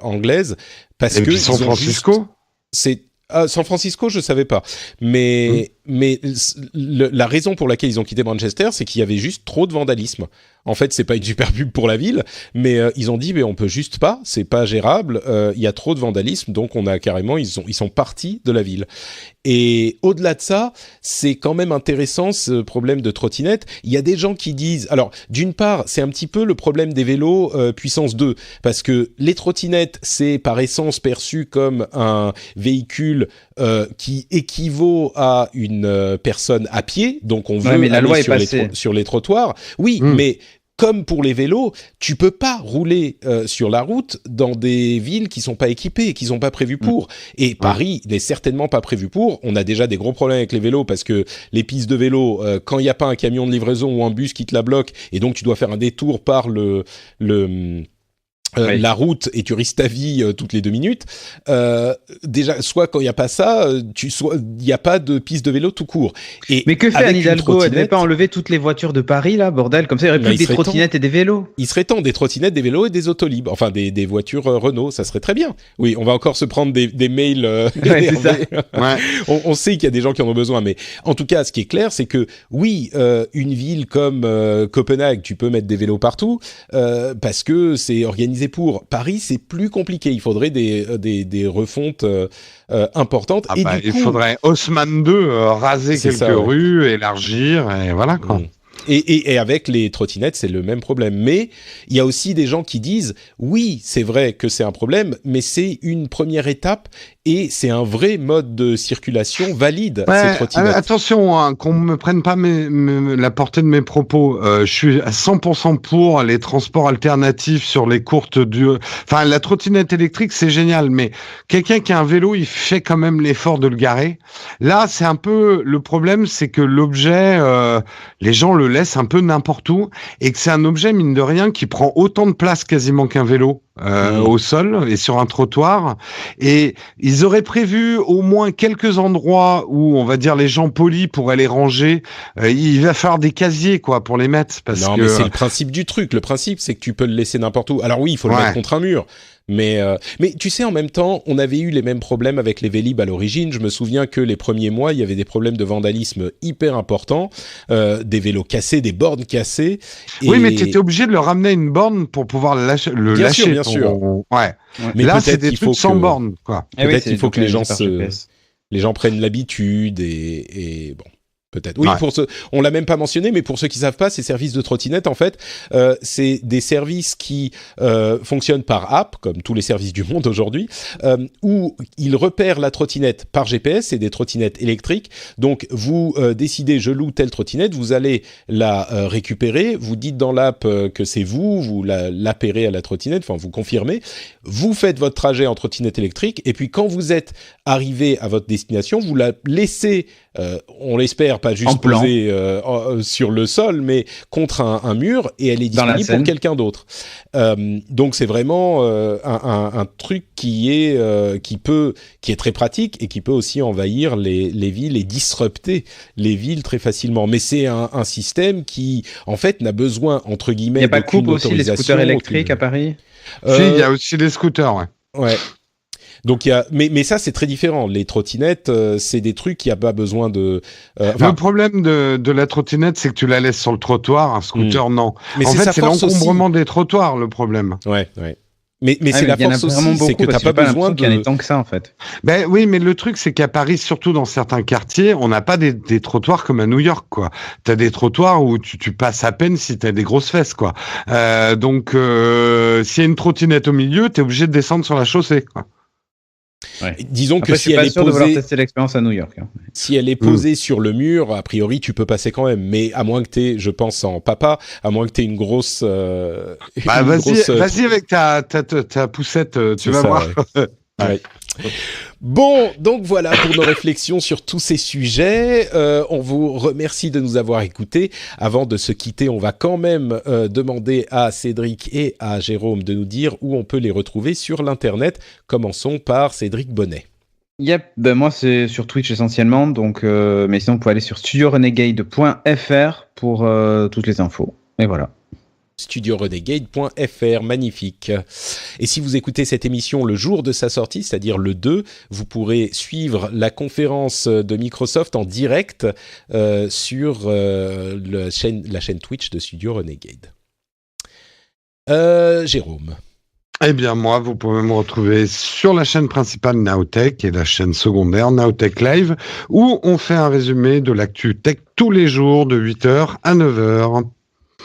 anglaise, parce que... San Francisco San Francisco, je savais pas. Mais la raison pour laquelle ils ont quitté Manchester, c'est qu'il y avait juste trop de vandalisme. En fait, c'est pas une super pub pour la ville, mais ils ont dit, mais on peut juste pas, c'est pas gérable. Il y a trop de vandalisme, donc on a carrément, ils sont partis de la ville. Et au-delà de ça, c'est quand même intéressant ce problème de trottinette. Il y a des gens qui disent, alors d'une part, c'est un petit peu le problème des vélos puissance 2, parce que les trottinettes, c'est par essence perçu comme un véhicule qui équivaut à une personne à pied, donc on veut aller sur les trottoirs. Oui, mais comme pour les vélos, tu peux pas rouler sur la route dans des villes qui sont pas équipées, qui sont pas prévues pour. Et Paris n'est certainement pas prévu pour. On a déjà des gros problèmes avec les vélos parce que les pistes de vélo, quand il n'y a pas un camion de livraison ou un bus qui te la bloque, et donc tu dois faire un détour par la route et tu risques ta vie toutes les 2 minutes. Déjà, soit quand il n'y a pas ça, il n'y a pas de piste de vélo tout court. Mais que fait Anne Hidalgo? Elle devait pas enlever toutes les voitures de Paris, là, bordel? Comme ça, il n'y aurait plus des trottinettes et des vélos. Il serait temps des trottinettes, des vélos et des autolibres. Enfin, des voitures Renault, ça serait très bien. Oui, on va encore se prendre des mails. Ouais, c'est ça. On sait qu'il y a des gens qui en ont besoin, mais en tout cas, ce qui est clair, c'est que oui, une ville comme Copenhague, tu peux mettre des vélos partout parce que c'est organisé pour. Paris, c'est plus compliqué. Il faudrait des refontes importantes. Et il faudrait Haussmann 2 raser quelques rues, élargir, et voilà quoi. Et avec les trottinettes, c'est le même problème. Mais il y a aussi des gens qui disent, oui, c'est vrai que c'est un problème, mais c'est une première étape et c'est un vrai mode de circulation valide, ces trottinettes. Attention, hein, qu'on ne me prenne pas la portée de mes propos. Je suis à 100% pour les transports alternatifs sur les courtes durées. Enfin, la trottinette électrique, c'est génial, mais quelqu'un qui a un vélo, il fait quand même l'effort de le garer. Là, c'est un peu le problème, c'est que l'objet, les gens le laissent un peu n'importe où et que c'est un objet, mine de rien, qui prend autant de place quasiment qu'un vélo. Au sol et sur un trottoir, et ils auraient prévu au moins quelques endroits où on va dire les gens polis pourraient les ranger. Il va falloir des casiers quoi pour les mettre mais c'est le principe du truc. Le principe c'est que tu peux le laisser n'importe où. Alors oui, il faut le mettre contre un mur. Mais tu sais, en même temps, on avait eu les mêmes problèmes avec les Vélib à l'origine. Je me souviens que les premiers mois, il y avait des problèmes de vandalisme hyper importants, des vélos cassés, des bornes cassées. Oui, mais tu étais obligé de le ramener à une borne pour pouvoir le lâcher. Bien sûr. Ouais. Mais là, c'est des trucs sans borne, quoi. Peut-être qu'il faut que les gens prennent l'habitude et bon. peut-être. Oui, Ouais. On l'a même pas mentionné, mais pour ceux qui savent pas, ces services de trottinette, en fait, c'est des services qui fonctionnent par app, comme tous les services du monde aujourd'hui, où ils repèrent la trottinette par GPS, c'est des trottinettes électriques. Donc, vous décidez, je loue telle trottinette, vous allez la récupérer, vous dites dans l'app que c'est vous l'appairez à la trottinette, enfin, vous confirmez, vous faites votre trajet en trottinette électrique, et puis quand vous êtes arrivé à votre destination, vous la laissez, on l'espère, pas juste posée sur le sol, mais contre un mur, et elle est disponible pour quelqu'un d'autre. Donc c'est vraiment un truc qui est très pratique et qui peut aussi envahir les villes et disrupter les villes très facilement. Mais c'est un système qui, en fait, n'a besoin, entre guillemets, il n'y a pas de coupe aussi, les autorisation, scooters électriques à Paris? Si, il y a aussi les scooters, ouais. Ouais. Donc mais ça c'est très différent. Les trottinettes, c'est des trucs qui a pas besoin de. Le problème de la trottinette, c'est que tu la laisses sur le trottoir. Un scooter, non. Mais en fait, c'est force l'encombrement aussi. des trottoirs le problème. Ouais. Mais c'est la force aussi, c'est que t'as pas besoin de. Il y en a tant que ça en fait. Ben oui, mais le truc, c'est qu'à Paris, surtout dans certains quartiers, on n'a pas des trottoirs comme à New York, quoi. T'as des trottoirs où tu passes à peine si t'as des grosses fesses, quoi. Donc, s'il y a une trottinette au milieu, t'es obligé de descendre sur la chaussée, quoi. Ouais. Disons après, que si elle est posée, de vouloir tester l'expérience à New York. Hein. Si elle est posée sur le mur, a priori tu peux passer quand même. Mais à moins que t'aies, je pense en papa, à moins que t'aies une grosse. Vas-y avec ta poussette, tu vas voir. Ouais. Ouais. Bon, donc voilà pour nos réflexions sur tous ces sujets. On vous remercie de nous avoir écoutés. Avant de se quitter, on va quand même demander à Cédric et à Jérôme de nous dire où on peut les retrouver sur l'internet. Commençons par Cédric Bonnet. Yep, ben moi c'est sur Twitch essentiellement, donc mais sinon vous pouvez aller sur studiorenegade.fr pour toutes les infos. Et voilà. studiorenegade.fr, magnifique. Et si vous écoutez cette émission le jour de sa sortie, c'est-à-dire le 2, vous pourrez suivre la conférence de Microsoft en direct sur la chaîne Twitch de Studio Renegade. Jérôme. Eh bien, moi, vous pouvez me retrouver sur la chaîne principale Nowtech et la chaîne secondaire Nowtech Live, où on fait un résumé de l'actu tech tous les jours de 8h à 9h.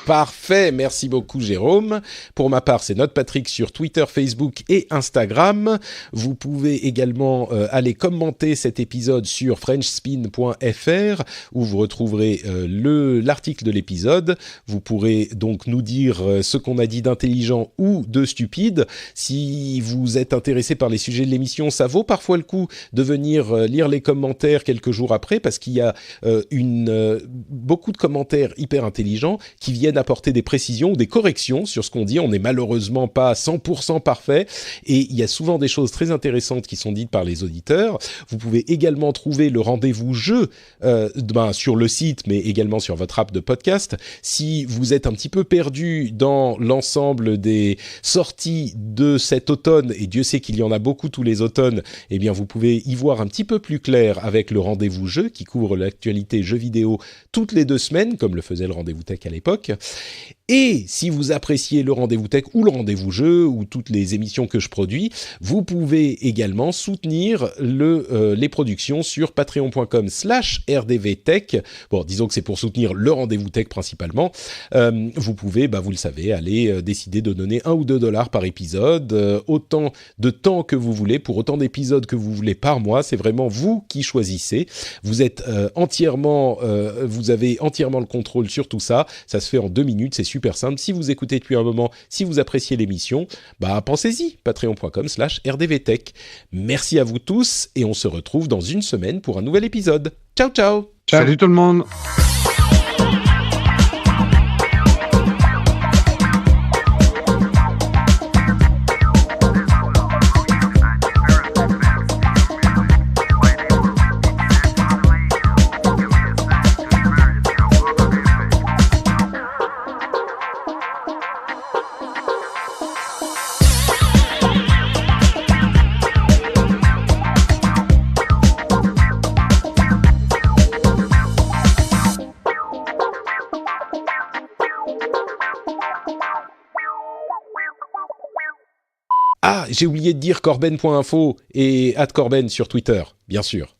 Parfait, merci beaucoup Jérôme. Pour ma part, c'est NotePatrick sur Twitter, Facebook et Instagram. Vous pouvez également aller commenter cet épisode sur frenchspin.fr où vous retrouverez l'article de l'épisode. Vous pourrez donc nous dire ce qu'on a dit d'intelligent ou de stupide. Si vous êtes intéressé par les sujets de l'émission, ça vaut parfois le coup de venir lire les commentaires quelques jours après parce qu'il y a beaucoup de commentaires hyper intelligents qui viennent apporter des précisions ou des corrections sur ce qu'on dit. On n'est malheureusement pas 100% parfait et il y a souvent des choses très intéressantes qui sont dites par les auditeurs. Vous pouvez également trouver le rendez-vous jeu sur le site mais également sur votre app de podcast. Si vous êtes un petit peu perdu dans l'ensemble des sorties de cet automne, et Dieu sait qu'il y en a beaucoup tous les automnes, eh bien vous pouvez y voir un petit peu plus clair avec le rendez-vous jeu qui couvre l'actualité jeux vidéo toutes les 2 semaines comme le faisait le rendez-vous tech à l'époque. Et si vous appréciez le rendez-vous tech ou le rendez-vous jeu ou toutes les émissions que je produis, vous pouvez également soutenir les productions sur patreon.com/rdvtech. Bon, disons que c'est pour soutenir le rendez-vous tech principalement. Vous pouvez, vous le savez, aller décider de donner 1 ou 2 dollars par épisode, autant de temps que vous voulez, pour autant d'épisodes que vous voulez par mois. C'est vraiment vous qui choisissez. Vous êtes vous avez entièrement le contrôle sur tout ça. Ça se fait en 2 minutes, c'est super simple. Si vous écoutez depuis un moment, si vous appréciez l'émission, pensez-y, patreon.com/rdvtech. Merci à vous tous et on se retrouve dans une semaine pour un nouvel épisode. Ciao, ciao. Salut tout le monde. Ah, j'ai oublié de dire corben.info et @corben sur Twitter, bien sûr.